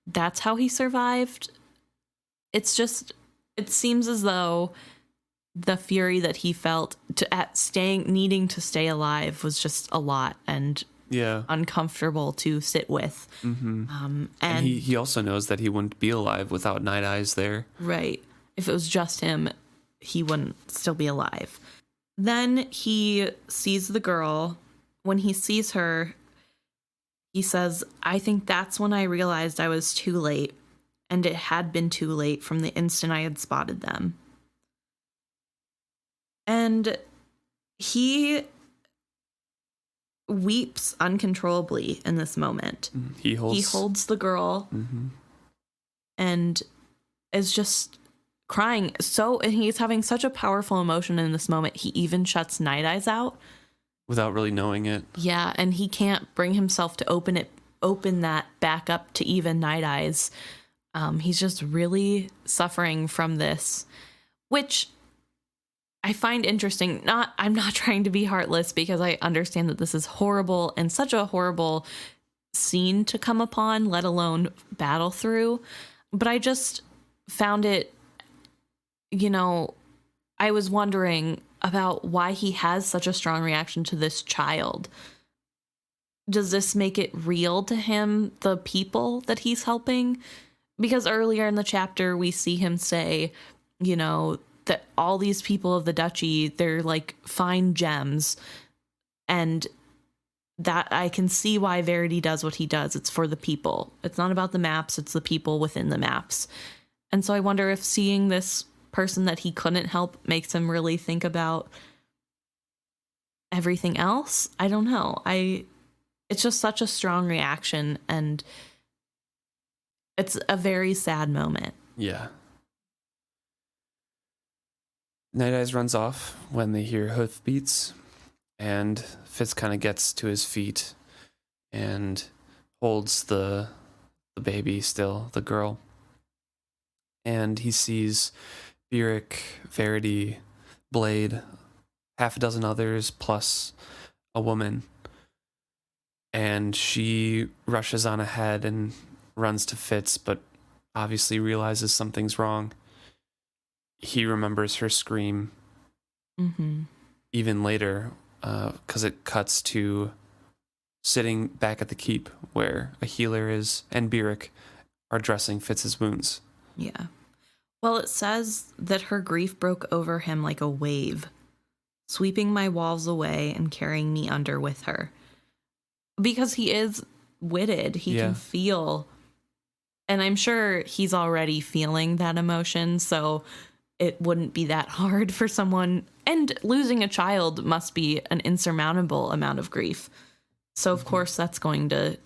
that's how he survived. It seems as though the fury that he felt needing to stay alive was just a lot and uncomfortable to sit with. Mm-hmm. And he also knows that he wouldn't be alive without Night Eyes there. Right. If it was just him, he wouldn't still be alive. Then he sees the girl. When he sees her, he says, I think that's when I realized I was too late. And it had been too late from the instant I had spotted them. And he weeps uncontrollably in this moment. He holds the girl and is just crying. And he's having such a powerful emotion in this moment. He even shuts Night Eyes out. Without really knowing it. Yeah, and he can't bring himself to open that back up to even Night Eyes. He's just really suffering from this, which I find interesting. I'm not trying to be heartless, because I understand that this is horrible and such a horrible scene to come upon, let alone battle through. But I just found it, I was wondering about why he has such a strong reaction to this child. Does this make it real to him, the people that he's helping? Because earlier in the chapter, we see him say, you know, that all these people of the duchy, they're like fine gems. And that I can see why Verity does what he does. It's for the people. It's not about the maps. It's the people within the maps. And so I wonder if seeing this person that he couldn't help makes him really think about everything else. I don't know. It's just such a strong reaction, and it's a very sad moment. Yeah. Night Eyes runs off when they hear hoofbeats, and Fitz kind of gets to his feet and holds the baby still, the girl. And he sees Burek, Verity, Blade, half a dozen others, plus a woman. And she rushes on ahead and runs to Fitz, but obviously realizes something's wrong. He remembers her scream even later, because it cuts to sitting back at the keep where a healer is and Burek are dressing Fitz's wounds. Yeah. Well, it says that her grief broke over him like a wave, sweeping my walls away and carrying me under with her. Because he is witted, he can feel, and I'm sure he's already feeling that emotion, so it wouldn't be that hard for someone. And losing a child must be an insurmountable amount of grief. So, of course, that's going to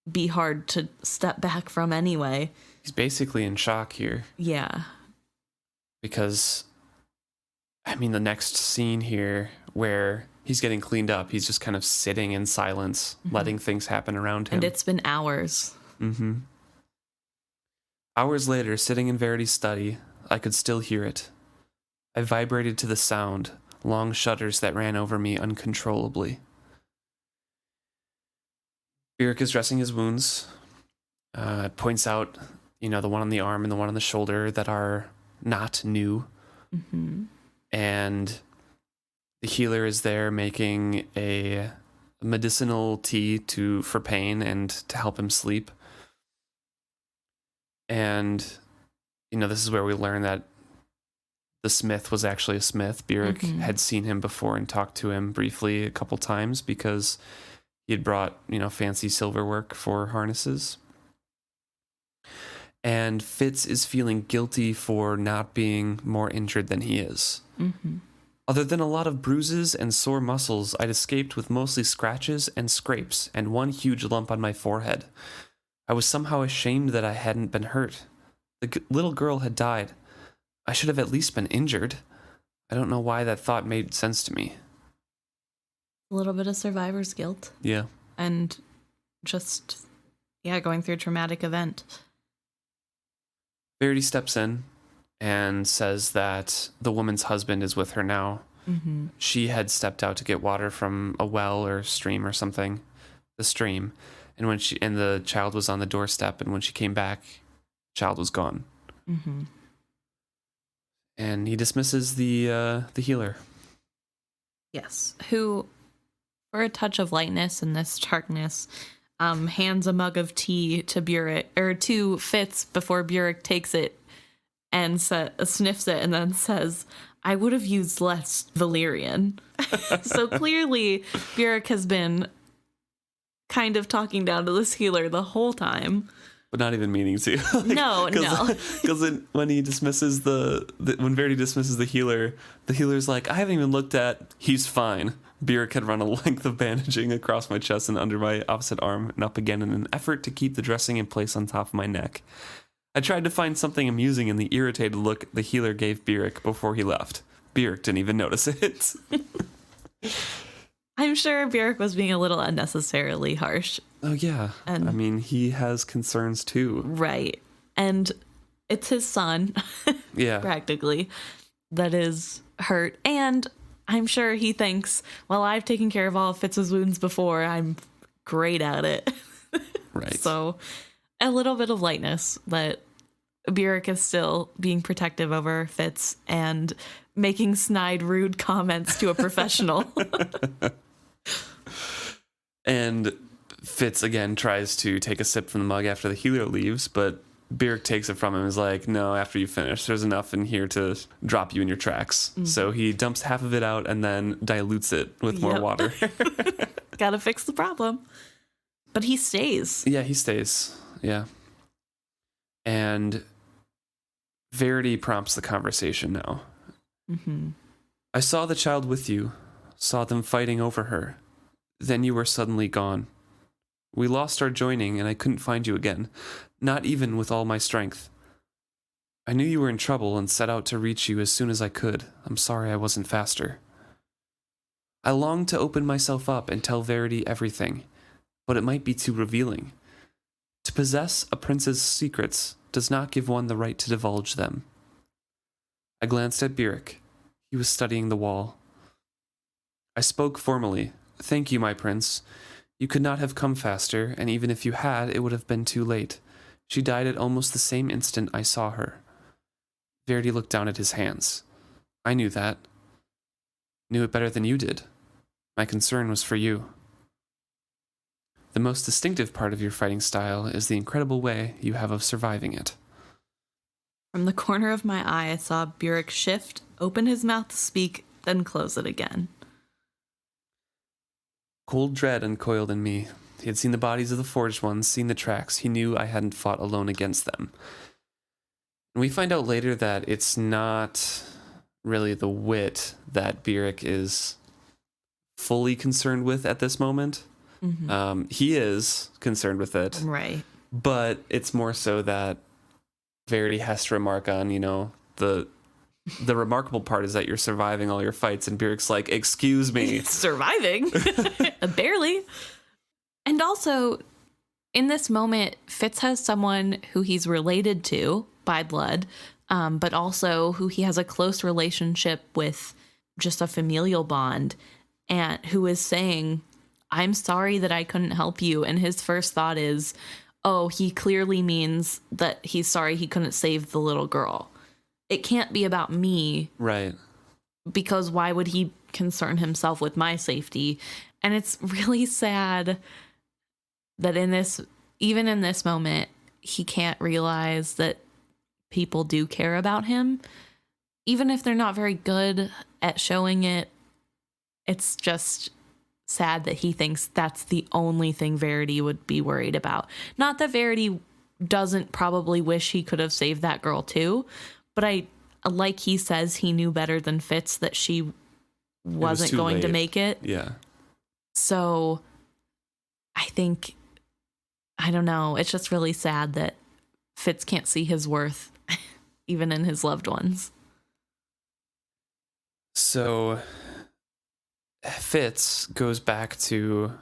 be hard to step back from anyway. He's basically in shock here. Yeah. Because, I mean, the next scene here where he's getting cleaned up, he's just kind of sitting in silence, letting things happen around him. And it's been hours. Hours later, sitting in Verity's study, I could still hear it. I vibrated to the sound, long shudders that ran over me uncontrollably. Burek is dressing his wounds, points out, the one on the arm and the one on the shoulder that are not new. And the healer is there making a medicinal tea for pain and to help him sleep. And, this is where we learn that the smith was actually a smith. Burek had seen him before and talked to him briefly a couple times because he had brought, fancy silverwork for harnesses. And Fitz is feeling guilty for not being more injured than he is. Other than a lot of bruises and sore muscles, I'd escaped with mostly scratches and scrapes and one huge lump on my forehead. I was somehow ashamed that I hadn't been hurt. The little girl had died. I should have at least been injured. I don't know why that thought made sense to me. A little bit of survivor's guilt. Yeah. And just, going through a traumatic event. Verity steps in and says that the woman's husband is with her now. She had stepped out to get water from a well or stream or something, the stream, and the child was on the doorstep, and when she came back, the child was gone. And he dismisses the healer. Yes, who, for a touch of lightness in this darkness, hands a mug of tea to to Fitz before Burek takes it and sniffs it and then says, "I would have used less valerian." So clearly Burek has been kind of talking down to this healer the whole time. But not even meaning to. No. Because when he dismisses when Verity dismisses the healer's like, "I haven't even looked at, he's fine." Burek had run a length of bandaging across my chest and under my opposite arm and up again in an effort to keep the dressing in place on top of my neck. I tried to find something amusing in the irritated look the healer gave Burek before he left. Burek didn't even notice it. I'm sure Burek was being a little unnecessarily harsh. Oh, yeah. I mean, he has concerns too. Right. And it's his son, practically, that is hurt. And I'm sure he thinks, well, I've taken care of all of Fitz's wounds before. I'm great at it. Right. So a little bit of lightness, but Burek is still being protective over Fitz and making snide, rude comments to a professional. And Fitz again tries to take a sip from the mug after the healer leaves, but Byrrc takes it from him and is like, no, after you finish, there's enough in here to drop you in your tracks. So he dumps half of it out and then dilutes it with more water. Gotta fix the problem. But he stays. Yeah, he stays. Yeah. And Verity prompts the conversation now. I saw the child with you, saw them fighting over her. Then you were suddenly gone. We lost our joining and I couldn't find you again, not even with all my strength. I knew you were in trouble and set out to reach you as soon as I could. I'm sorry I wasn't faster. I longed to open myself up and tell Verity everything, but it might be too revealing. To possess a prince's secrets does not give one the right to divulge them. I glanced at Byrrc. He was studying the wall. I spoke formally. Thank you, my prince. You could not have come faster, and even if you had, it would have been too late. She died at almost the same instant I saw her. Verity looked down at his hands. I knew that. Knew it better than you did. My concern was for you. The most distinctive part of your fighting style is the incredible way you have of surviving it. From the corner of my eye, I saw Byrrc shift, open his mouth to speak, then close it again. Cold dread uncoiled in me. He had seen the bodies of the forged ones, seen the tracks. He knew I hadn't fought alone against them. And we find out later that it's not really the wit that Byrrc is fully concerned with at this moment. He is concerned with it. Right. But it's more so that Verity has to remark on, you know, the remarkable part is that you're surviving all your fights, and Byrrc's like, excuse me. Surviving? Barely. And also, in this moment, Fitz has someone who he's related to by blood, but also who he has a close relationship with, just a familial bond, and who is saying, I'm sorry that I couldn't help you. And his first thought is, oh, he clearly means that he's sorry he couldn't save the little girl. It can't be about me. Right. Because why would he concern himself with my safety? And it's really sad that even in this moment, he can't realize that people do care about him. Even if they're not very good at showing it, it's just sad that he thinks that's the only thing Verity would be worried about. Not that Verity doesn't probably wish he could have saved that girl too, but like he says, he knew better than Fitz that she wasn't going to make it. Yeah. So I think, I don't know, it's just really sad that Fitz can't see his worth even in his loved ones. So Fitz goes back to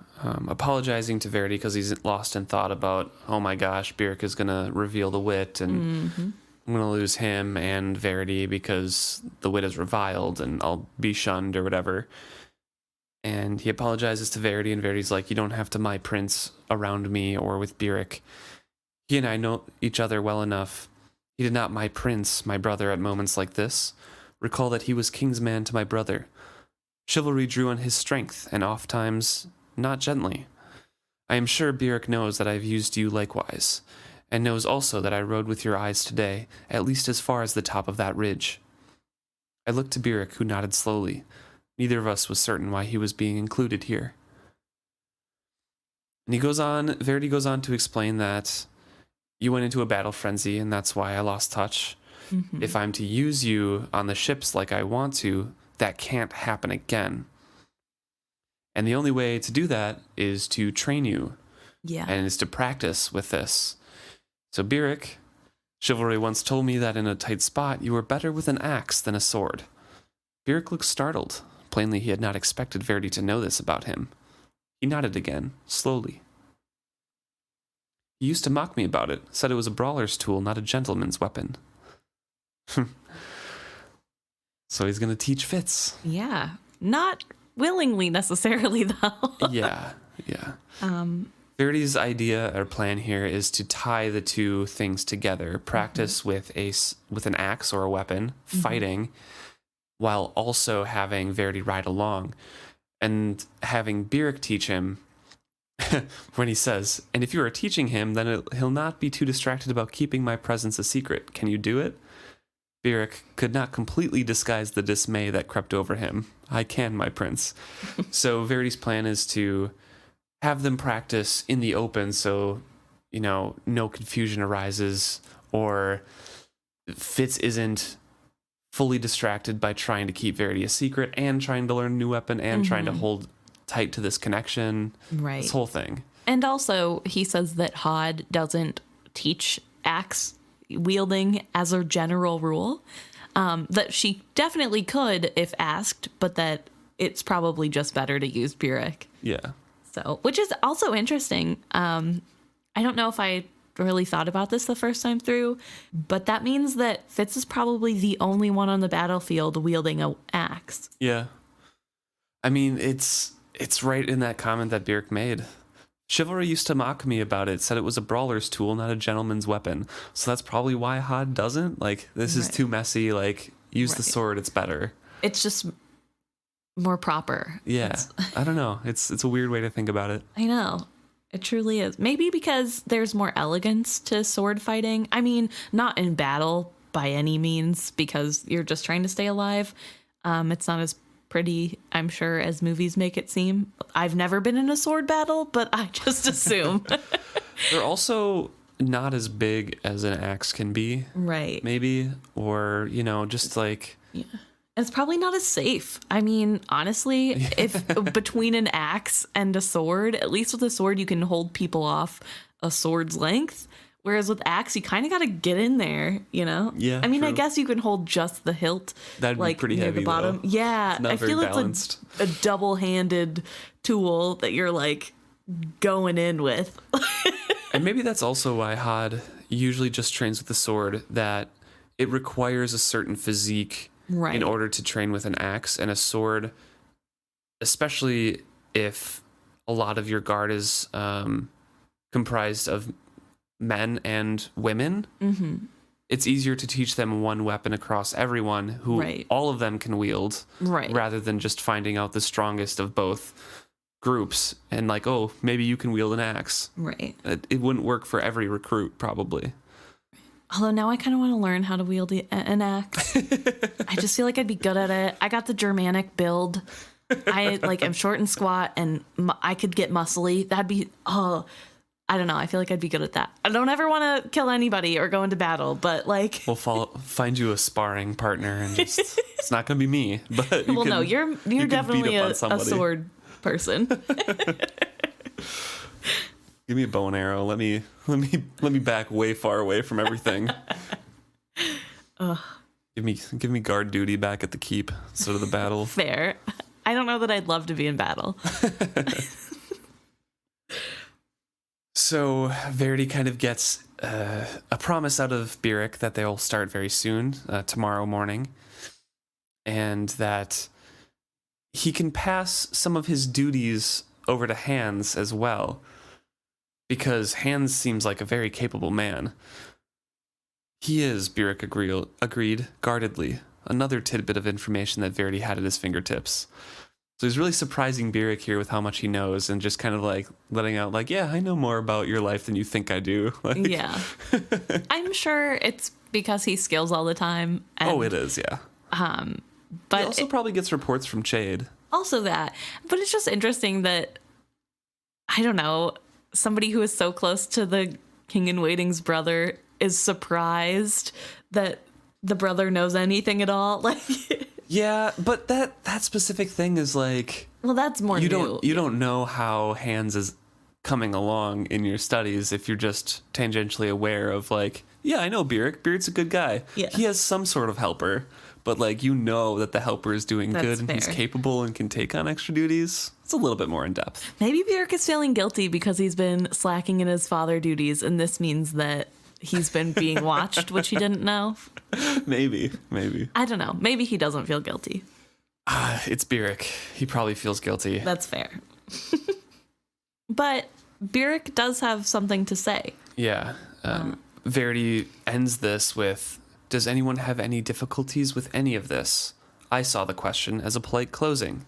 apologizing to Verity because he's lost in thought about, oh my gosh, Byrrc is going to reveal the wit, and I'm going to lose him and Verity because the wit is reviled and I'll be shunned or whatever. And he apologizes to Verity, and Verity's like, you don't have to my prince around me or with Byrrc. He and I know each other well enough. He did not my prince, my brother, at moments like this. Recall that he was king's man to my brother. Chivalry drew on his strength, and oft times not gently. I am sure Byrrc knows that I have used you likewise, and knows also that I rode with your eyes today, at least as far as the top of that ridge. I looked to Byrrc, who nodded slowly. Neither of us was certain why he was being included here. And Verity goes on to explain that you went into a battle frenzy, and that's why I lost touch. If I'm to use you on the ships like I want to, that can't happen again. And the only way to do that is to train you. Yeah. And is to practice with this. So Byrrc, chivalry once told me that in a tight spot, you were better with an axe than a sword. Byrrc looked startled. Plainly, he had not expected Verity to know this about him. He nodded again, slowly. He used to mock me about it, said it was a brawler's tool, not a gentleman's weapon. So he's going to teach Fitz. Yeah. Not willingly necessarily, though. Yeah. Verity's idea or plan here is to tie the two things together. Practice with an axe or a weapon, fighting, while also having Verity ride along. And having Byrrc teach him when he says, "And if you are teaching him, then he'll not be too distracted about keeping my presence a secret. Can you do it?" Beric could not completely disguise the dismay that crept over him. "I can, my prince." So Verity's plan is to have them practice in the open so, no confusion arises, or Fitz isn't fully distracted by trying to keep Verity a secret and trying to learn a new weapon and trying to hold tight to this connection. Right. This whole thing. And also, he says that Hod doesn't teach axe wielding as a general rule. That she definitely could if asked, but that it's probably just better to use Beric. Yeah. So, which is also interesting. I don't know if I really thought about this the first time through, but that means that Fitz is probably the only one on the battlefield wielding an axe. Yeah. I mean, it's right in that comment that Beric made. Chivalry used to mock me about it, said it was a brawler's tool, not a gentleman's weapon. So that's probably why Hod doesn't. Like, this is too messy. Like, use the sword, it's better. It's just more proper. Yeah. I don't know. It's a weird way to think about it. I know. It truly is. Maybe because there's more elegance to sword fighting. I mean, not in battle by any means, because you're just trying to stay alive. It's not as pretty, I'm sure, as movies make it seem. I've never been in a sword battle, but I just assume. They're also not as big as an axe can be. Right. Maybe. Or, just like... Yeah. It's probably not as safe. I mean, honestly, if between an axe and a sword, at least with a sword, you can hold people off a sword's length. Whereas with axe, you kind of got to get in there, Yeah. I mean, true. I guess you can hold just the hilt. That'd be pretty near heavy, the bottom. though. Yeah. Not I very feel balanced. it's a double-handed tool that you're going in with. And maybe that's also why Hod usually just trains with the sword, that it requires a certain physique in order to train with an axe, and a sword, especially if a lot of your guard is comprised of men and women. Mm-hmm. It's easier to teach them one weapon across everyone who all of them can wield, rather than just finding out the strongest of both groups and maybe you can wield an axe. Right. It wouldn't work for every recruit, probably. Although now I kind of want to learn how to wield an axe. I just feel like I'd be good at it. I got the Germanic build. I am short and squat, and I could get muscly. That'd be, I don't know. I feel like I'd be good at that. I don't ever want to kill anybody or go into battle, but we'll find you a sparring partner, and just it's not going to be me. But no, you're definitely a sword person. Give me a bow and arrow. Let me back way far away from everything. Give me guard duty back at the keep instead of the battle. Fair. I don't know that I'd love to be in battle. So Verity kind of gets a promise out of Beric that they'll start very soon, tomorrow morning, and that he can pass some of his duties over to Hans as well, because Hans seems like a very capable man. He is, Beric agreed guardedly. Another tidbit of information that Verity had at his fingertips. So he's really surprising Beric here with how much he knows, and just kind of letting out yeah, I know more about your life than you think I do. Yeah. I'm sure it's because he skills all the time. And, it is, yeah. But he also probably gets reports from Chade. Also that. But it's just interesting that, I don't know, somebody who is so close to the King in Waiting's brother is surprised that the brother knows anything at all. Yeah, but that specific thing is well, that's more you new. You don't know how Hans is coming along in your studies if you're just tangentially aware of yeah, I know Beric. Beric's a good guy. Yeah. He has some sort of helper, but that the helper is doing good and fair. he's capable and can take on extra duties. It's a little bit more in depth. Maybe Beric is feeling guilty because he's been slacking in his father duties, and this means that he's been being watched, which he didn't know. Maybe. I don't know. Maybe he doesn't feel guilty. It's Beric. He probably feels guilty. That's fair. But Beric does have something to say. Yeah. Verity ends this with, "Does anyone have any difficulties with any of this? I saw the question as a polite closing."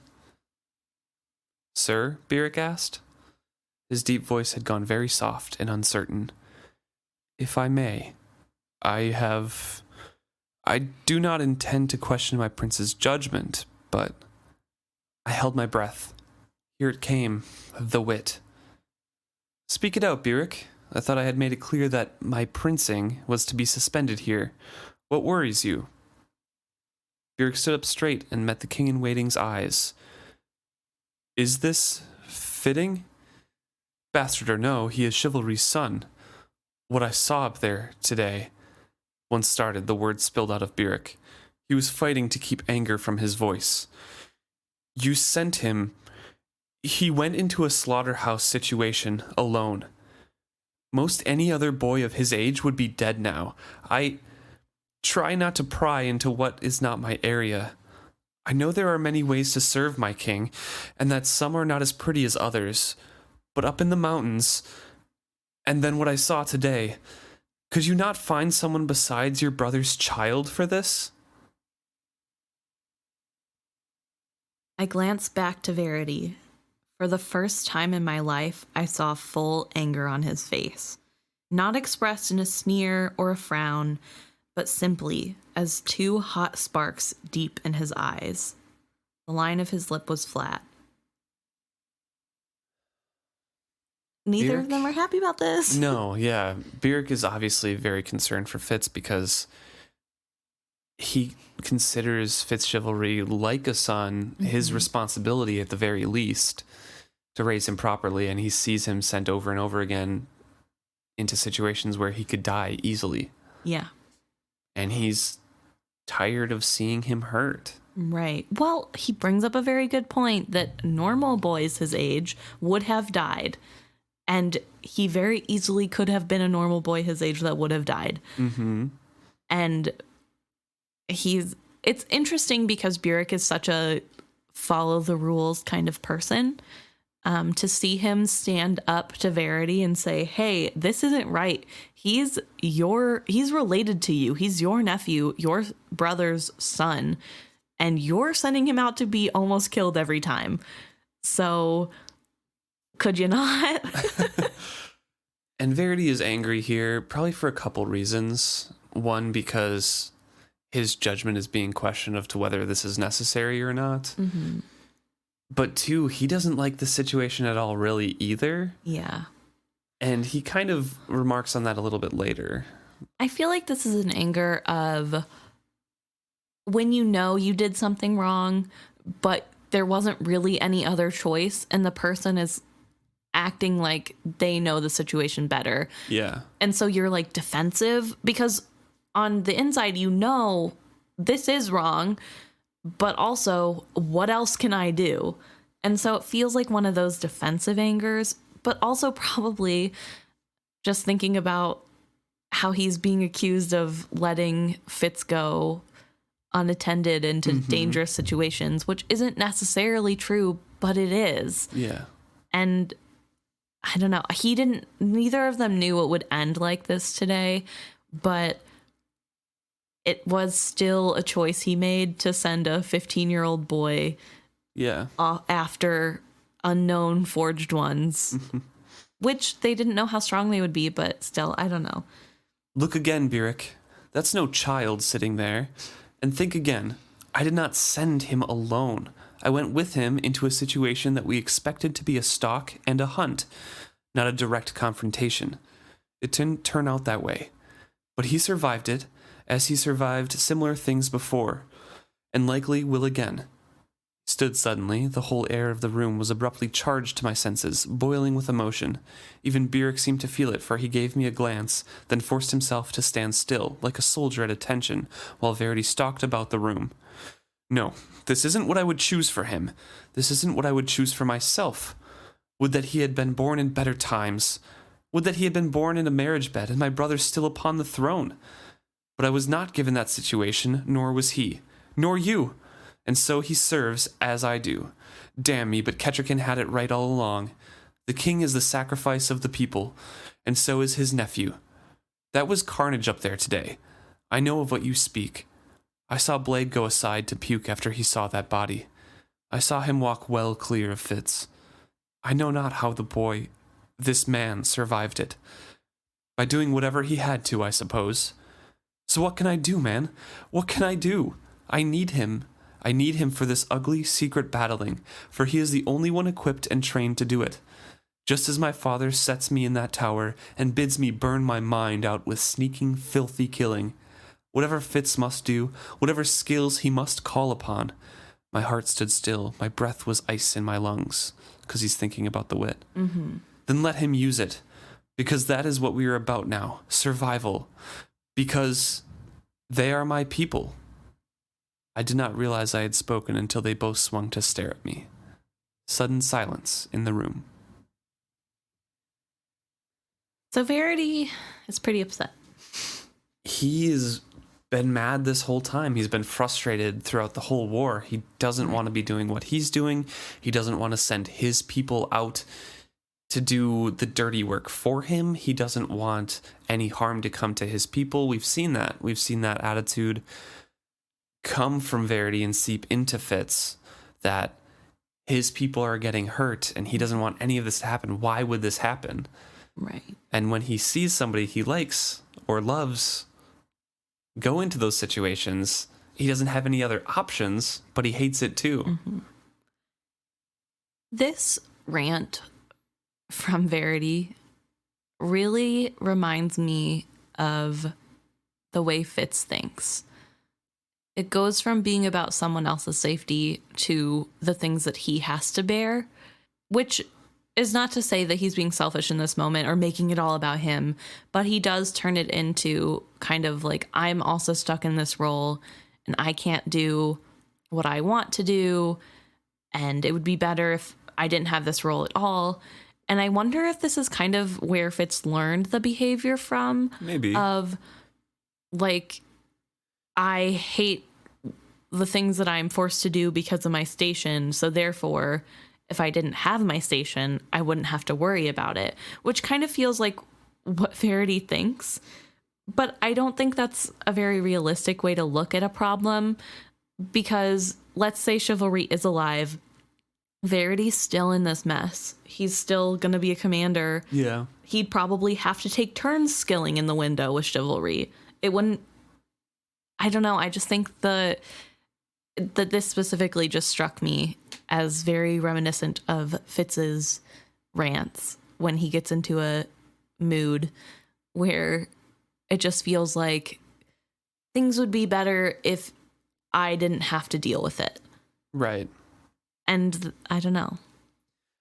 "Sir?" Beric asked. His deep voice had gone very soft and uncertain. If I may, I do not intend to question my prince's judgment, but I held my breath. Here it came, the wit. Speak it out, Byrrc. I thought I had made it clear that my princing was to be suspended here. What worries you? Byrrc stood up straight and met the king-in-waiting's eyes. Is this fitting? Bastard or no, he is chivalry's son. What I saw up there today. Once started, the words spilled out of Byrrc. He was fighting to keep anger from his voice. You sent him. He went into a slaughterhouse situation alone. Most any other boy of his age would be dead now. I try not to pry into what is not my area. I know there are many ways to serve my king, and that some are not as pretty as others. But up in the mountains, and then what I saw today, could you not find someone besides your brother's child for this? I glanced back to Verity. For the first time in my life, I saw full anger on his face. Not expressed in a sneer or a frown, but simply as two hot sparks deep in his eyes. The line of his lip was flat. Neither Byrrc? of them are happy about this. No, yeah. Byrrc is obviously very concerned for Fitz because he considers Fitz chivalry like a son, his responsibility at the very least to raise him properly, and he sees him sent over and over again into situations where he could die easily. Yeah. And he's tired of seeing him hurt. Right. Well, he brings up a very good point that normal boys his age would have died. And he very easily could have been a normal boy his age that would have died. Mm-hmm. And it's interesting because Byrrc is such a follow the rules kind of person. To see him stand up to Verity and say, hey, this isn't right. He's related to you. He's your nephew, your brother's son, and you're sending him out to be almost killed every time. So could you not? And Verity is angry here, probably for a couple reasons. One, because his judgment is being questioned as to whether this is necessary or not. Mm-hmm. But two, he doesn't like the situation at all, really, either. Yeah. And he kind of remarks on that a little bit later. I feel like this is an anger of when you know you did something wrong, but there wasn't really any other choice, and the person is acting like they know the situation better. Yeah. And so you're like defensive because on the inside, you know, this is wrong, but also what else can I do? And so it feels like one of those defensive angers, but also probably just thinking about how he's being accused of letting Fitz go unattended into dangerous situations, which isn't necessarily true, but it is. Yeah. And I don't know. Neither of them knew it would end like this today, but it was still a choice he made to send a 15-year-old boy after unknown forged ones, which they didn't know how strong they would be, but still, I don't know. Look again, Byrrc. That's no child sitting there. And think again. I did not send him alone. I went with him into a situation that we expected to be a stalk and a hunt, not a direct confrontation. It didn't turn out that way. But he survived it, as he survived similar things before, and likely will again. Stood suddenly, the whole air of the room was abruptly charged to my senses, boiling with emotion. Even Byrrc seemed to feel it, for he gave me a glance, then forced himself to stand still, like a soldier at attention, while Verity stalked about the room. No, this isn't what I would choose for him. This isn't what I would choose for myself. Would that he had been born in better times. Would that he had been born in a marriage bed, and my brother still upon the throne. But I was not given that situation, nor was he, nor you. And so he serves as I do. Damn me, but Kettricken had it right all along. The king is the sacrifice of the people, and so is his nephew. That was carnage up there today. I know of what you speak. I saw Blade go aside to puke after he saw that body. I saw him walk well clear of Fitz. I know not how the boy... this man survived it. By doing whatever he had to, I suppose. So what can I do, man? What can I do? I need him. I need him for this ugly, secret battling, for he is the only one equipped and trained to do it. Just as my father sets me in that tower and bids me burn my mind out with sneaking, filthy killing. Whatever Fitz must do, whatever skills he must call upon. My heart stood still, my breath was ice in my lungs, because he's thinking about the wit. Mm-hmm. Then let him use it, because that is what we are about now, survival. Because they are my people. I did not realize I had spoken until they both swung to stare at me. Sudden silence in the room. So Verity is pretty upset. He has been mad this whole time. He's been frustrated throughout the whole war. He doesn't want to be doing what he's doing. He doesn't want to send his people out to do the dirty work for him. He doesn't want any harm to come to his people. We've seen that. We've seen that attitude come from Verity and seep into Fitz, that his people are getting hurt and he doesn't want any of this to happen. Why would this happen? Right. And when he sees somebody he likes or loves go into those situations, he doesn't have any other options, but he hates it too. Mm-hmm. This rant from Verity really reminds me of the way Fitz thinks. It goes from being about someone else's safety to the things that he has to bear, which is not to say that he's being selfish in this moment or making it all about him, but he does turn it into kind of like, I'm also stuck in this role and I can't do what I want to do, and it would be better if I didn't have this role at all. And I wonder if this is kind of where Fitz learned the behavior from. Maybe. Of, like, I hate the things that I'm forced to do because of my station, so therefore, if I didn't have my station, I wouldn't have to worry about it, which kind of feels like what Verity thinks. But I don't think that's a very realistic way to look at a problem, because let's say Chivalry is alive. Verity's still in this mess. He's still going to be a commander. Yeah. He'd probably have to take turns skilling in the window with Chivalry. It wouldn't... I don't know. I just think that this specifically just struck me as very reminiscent of Fitz's rants when he gets into a mood where it just feels like things would be better if I didn't have to deal with it. Right. And I don't know.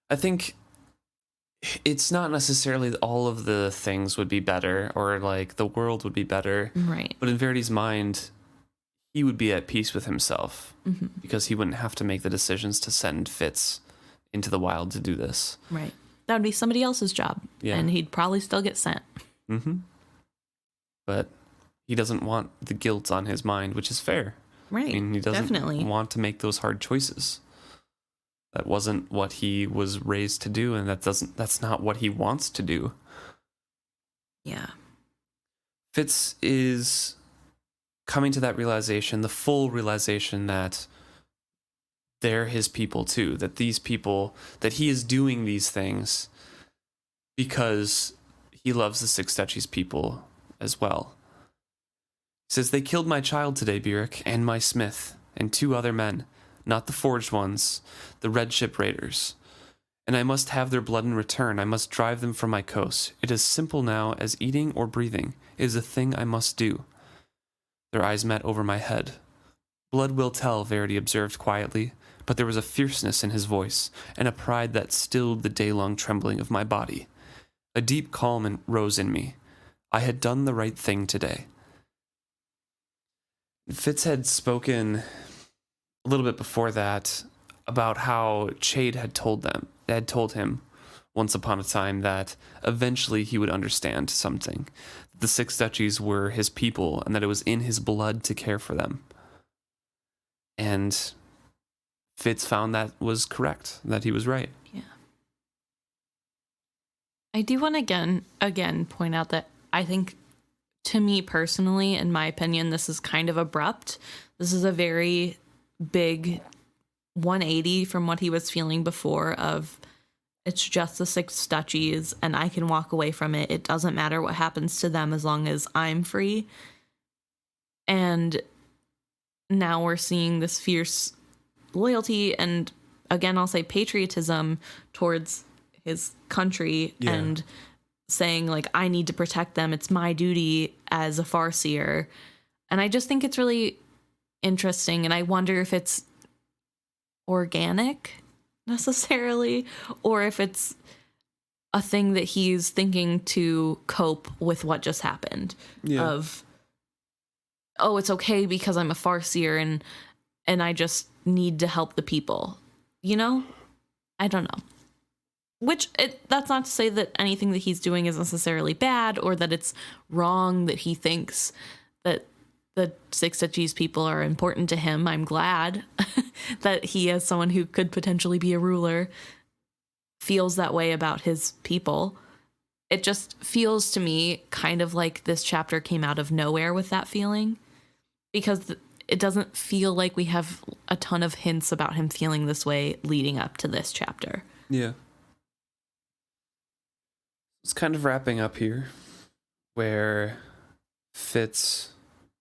I think it's not necessarily all of the things would be better or like the world would be better. Right. But in Verity's mind, he would be at peace with himself because he wouldn't have to make the decisions to send Fitz into the wild to do this. Right. That would be somebody else's job. Yeah. And he'd probably still get sent. Mm-hmm. But he doesn't want the guilt on his mind, which is fair. Right. I mean, he doesn't definitely want to make those hard choices. That wasn't what he was raised to do, and that's not what he wants to do. Yeah. Fitz is coming to that realization, the full realization that they're his people too, that these people, that he is doing these things because he loves the Six Duchies people as well. He says, they killed my child today, Burek, and my smith, and 2 other men, not the forged ones, the red ship raiders. And I must have their blood in return. I must drive them from my coast. It is simple now as eating or breathing. It is a thing I must do. Their eyes met over my head. Blood will tell, Verity observed quietly, but there was a fierceness in his voice, and a pride that stilled the day-long trembling of my body. A deep calm rose in me. I had done the right thing today. Fitz had spoken a little bit before that about how Chade had told him once upon a time that eventually he would understand something. The Six Duchies were his people and that it was in his blood to care for them. And Fitz found that was correct, that he was right. Yeah. I do want to again point out that I think, to me personally, in my opinion, this is kind of abrupt. This is a very big 180 from what he was feeling before of It's just the six duchies, and I can walk away from it. It doesn't matter what happens to them as long as I'm free. And now we're seeing this fierce loyalty and, again, I'll say patriotism towards his country and saying, like, I need to protect them. It's my duty as a Farseer. And I just think it's really interesting, and I wonder if it's organic necessarily, or if it's a thing that he's thinking to cope with what just happened of, oh, it's okay because I'm a Farseer and I just need to help the people, you know? I don't know. That's not to say that anything that he's doing is necessarily bad or that it's wrong that he thinks that the Six Duchies people are important to him. I'm glad that he, as someone who could potentially be a ruler, feels that way about his people. It just feels to me kind of like this chapter came out of nowhere with that feeling, because it doesn't feel like we have a ton of hints about him feeling this way leading up to this chapter. Yeah. It's kind of wrapping up here where Fitz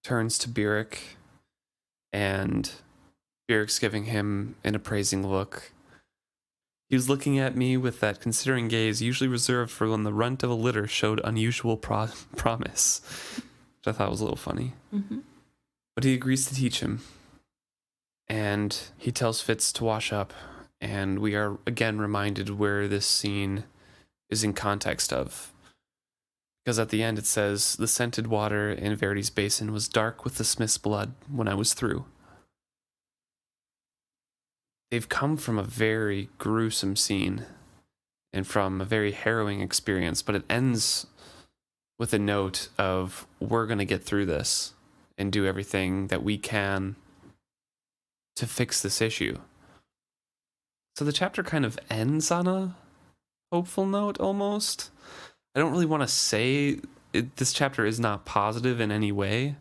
turns to Beric, and Beric's giving him an appraising look. He was looking at me with that considering gaze usually reserved for when the runt of a litter showed unusual promise, which I thought was a little funny. Mm-hmm. But he agrees to teach him, and he tells Fitz to wash up, and we are again reminded where this scene is in context of. Because at the end it says, the scented water in Verity's basin was dark with the smith's blood when I was through. They've come from a very gruesome scene and from a very harrowing experience, but it ends with a note of, we're going to get through this and do everything that we can to fix this issue. So the chapter kind of ends on a hopeful note almost. I don't really want to say this chapter is not positive in any way,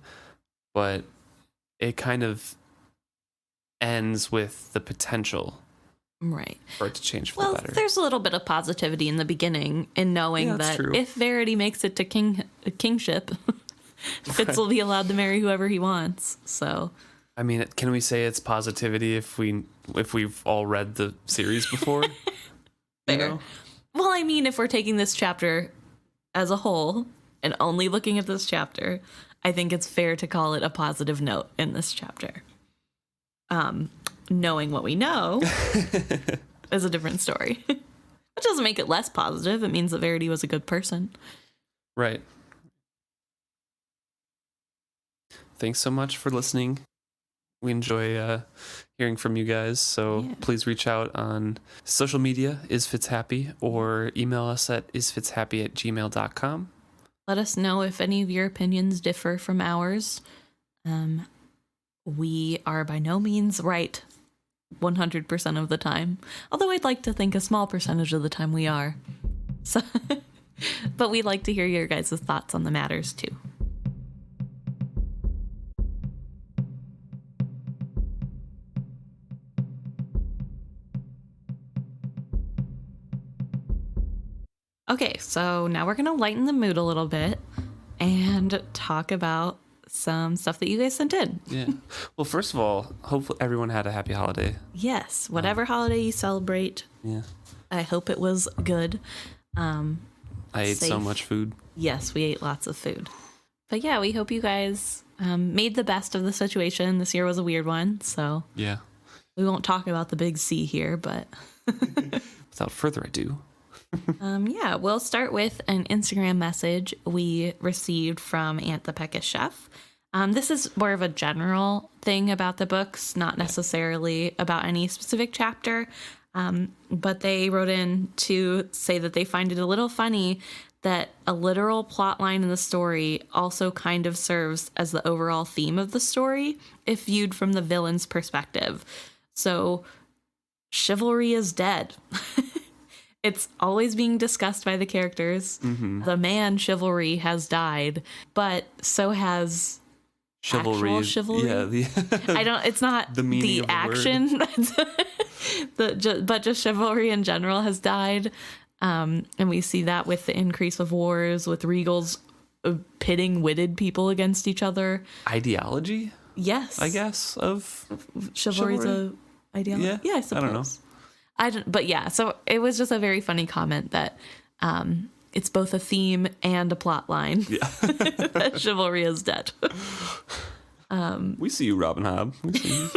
but it kind of ends with the potential for it to change for the better. There's a little bit of positivity in the beginning in knowing that true. If Verity makes it to kingship, Fitz will be allowed to marry whoever he wants. So, I mean, can we say it's positivity if we've all read the series before? Fair. You know? Well, I mean, if we're taking this chapter as a whole and only looking at this chapter, I think it's fair to call it a positive note in this chapter. Knowing what we know is a different story. Which doesn't make it less positive. It means that Verity was a good person. Right. Thanks so much for listening. We enjoy hearing from you guys, so please reach out on social media, isfitzhappy, or email us at isfitzhappy@gmail.com. Let us know if any of your opinions differ from ours. We are by no means right 100% of the time, although I'd like to think a small percentage of the time we are. So, but we'd like to hear your guys' thoughts on the matters too. Okay, so now we're going to lighten the mood a little bit and talk about some stuff that you guys sent in. Yeah. Well, first of all, hopefully everyone had a happy holiday. Yes, whatever holiday you celebrate. Yeah. I hope it was good. I ate so much food. Yes, we ate lots of food. But yeah, we hope you guys made the best of the situation. This year was a weird one, so yeah. We won't talk about the big C here, but without further ado. We'll start with an Instagram message we received from Aunt the Peckish Chef. This is more of a general thing about the books, not necessarily about any specific chapter. But they wrote in to say that they find it a little funny that a literal plot line in the story also kind of serves as the overall theme of the story if viewed from the villain's perspective. So chivalry is dead. It's always being discussed by the characters. Mm-hmm. The man chivalry has died, but so has chivalry. Actual chivalry. Yeah, I don't. It's not the the action. but just chivalry in general has died. And we see that with the increase of wars, with regals pitting witted people against each other. Ideology? Yes. I guess, of Chivalry's chivalry? a ideology. Yeah, I suppose. I don't know. But yeah, so it was just a very funny comment that it's both a theme and a plot line. Yeah. That chivalry is dead. We see you, Robin Hobb. We see you.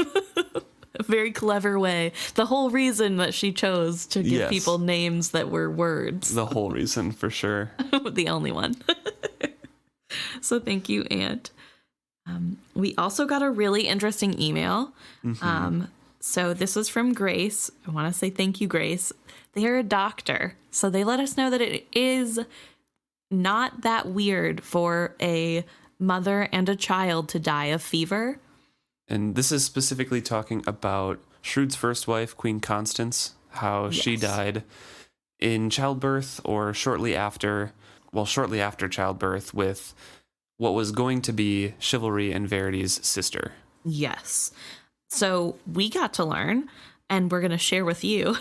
A very clever way. The whole reason that she chose to give Yes. people names that were words. The whole reason, for sure. The only one. So thank you, Aunt. We also got a really interesting email. So this was from Grace. I want to say thank you, Grace. They are a doctor. So they let us know that it is not that weird for a mother and a child to die of fever. And this is specifically talking about Shrewd's first wife, Queen Constance, how she died in childbirth or shortly after childbirth with what was going to be Chivalry and Verity's sister. Yes. So we got to learn, and we're going to share with you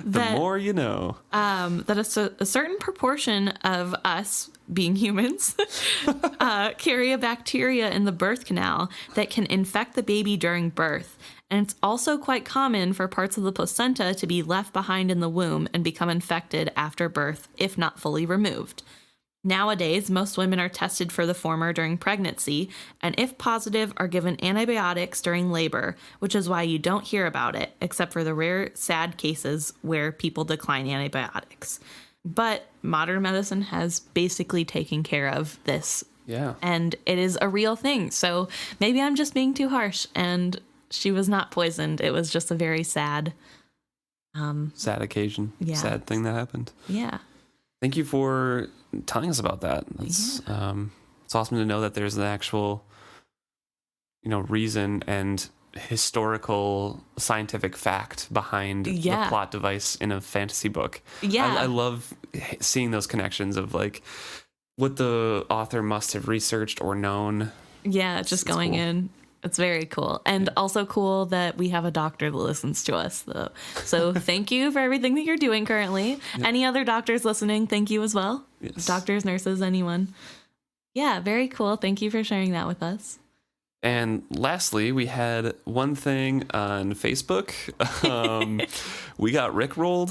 The more you know. That a certain proportion of us, being humans, carry a bacteria in the birth canal that can infect the baby during birth. And it's also quite common for parts of the placenta to be left behind in the womb and become infected after birth, if not fully removed. Nowadays, most women are tested for the former during pregnancy, and if positive, are given antibiotics during labor, which is why you don't hear about it, except for the rare, sad cases where people decline antibiotics. But modern medicine has basically taken care of this. Yeah. And it is a real thing. So maybe I'm just being too harsh, and she was not poisoned. It was just a very sad... sad occasion. Yeah. Sad thing that happened. Yeah. Thank you for telling us about that. It's awesome to know that there's an actual, reason and historical scientific fact behind the plot device in a fantasy book. Yeah. I love seeing those connections of like what the author must have researched or known. Yeah, just going cool. in. It's very cool. And also cool that we have a doctor that listens to us, though. So thank you for everything that you're doing currently. Yep. Any other doctors listening, thank you as well. Yes. Doctors, nurses, anyone. Yeah, very cool. Thank you for sharing that with us. And lastly, we had one thing on Facebook. We got rickrolled.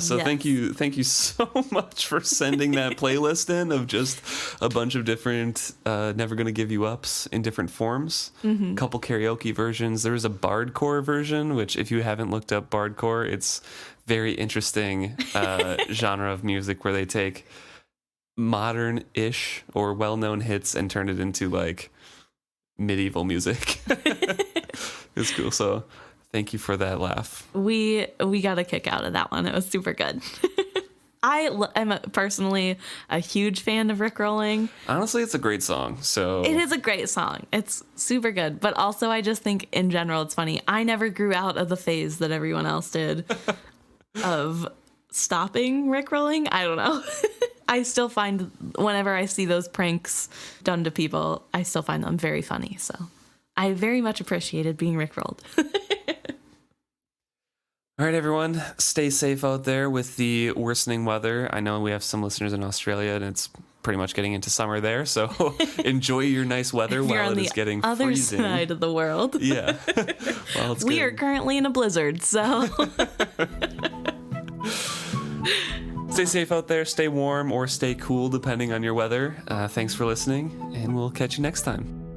So yes. Thank you so much for sending that playlist in of just a bunch of different Never Gonna Give You Ups in different forms. A couple karaoke versions. There was a bardcore version, which if you haven't looked up bardcore, it's very interesting genre of music where they take modern-ish or well-known hits and turn it into like medieval music. It's cool. So thank you for that laugh. We got a kick out of that one. It was super good. I am personally a huge fan of rickrolling. Honestly, it's a great song. So it is a great song. It's super good. But also, I just think in general, it's funny. I never grew out of the phase that everyone else did of stopping rickrolling. I don't know. I still find whenever I see those pranks done to people, I still find them very funny. So I very much appreciated being rickrolled. All right, everyone, stay safe out there with the worsening weather. I know we have some listeners in Australia, and it's pretty much getting into summer there. So enjoy your nice weather while it is getting freezing. Other side of the world. Yeah. We are currently in a blizzard, so... Stay safe out there, stay warm, or stay cool, depending on your weather. Thanks for listening, and we'll catch you next time.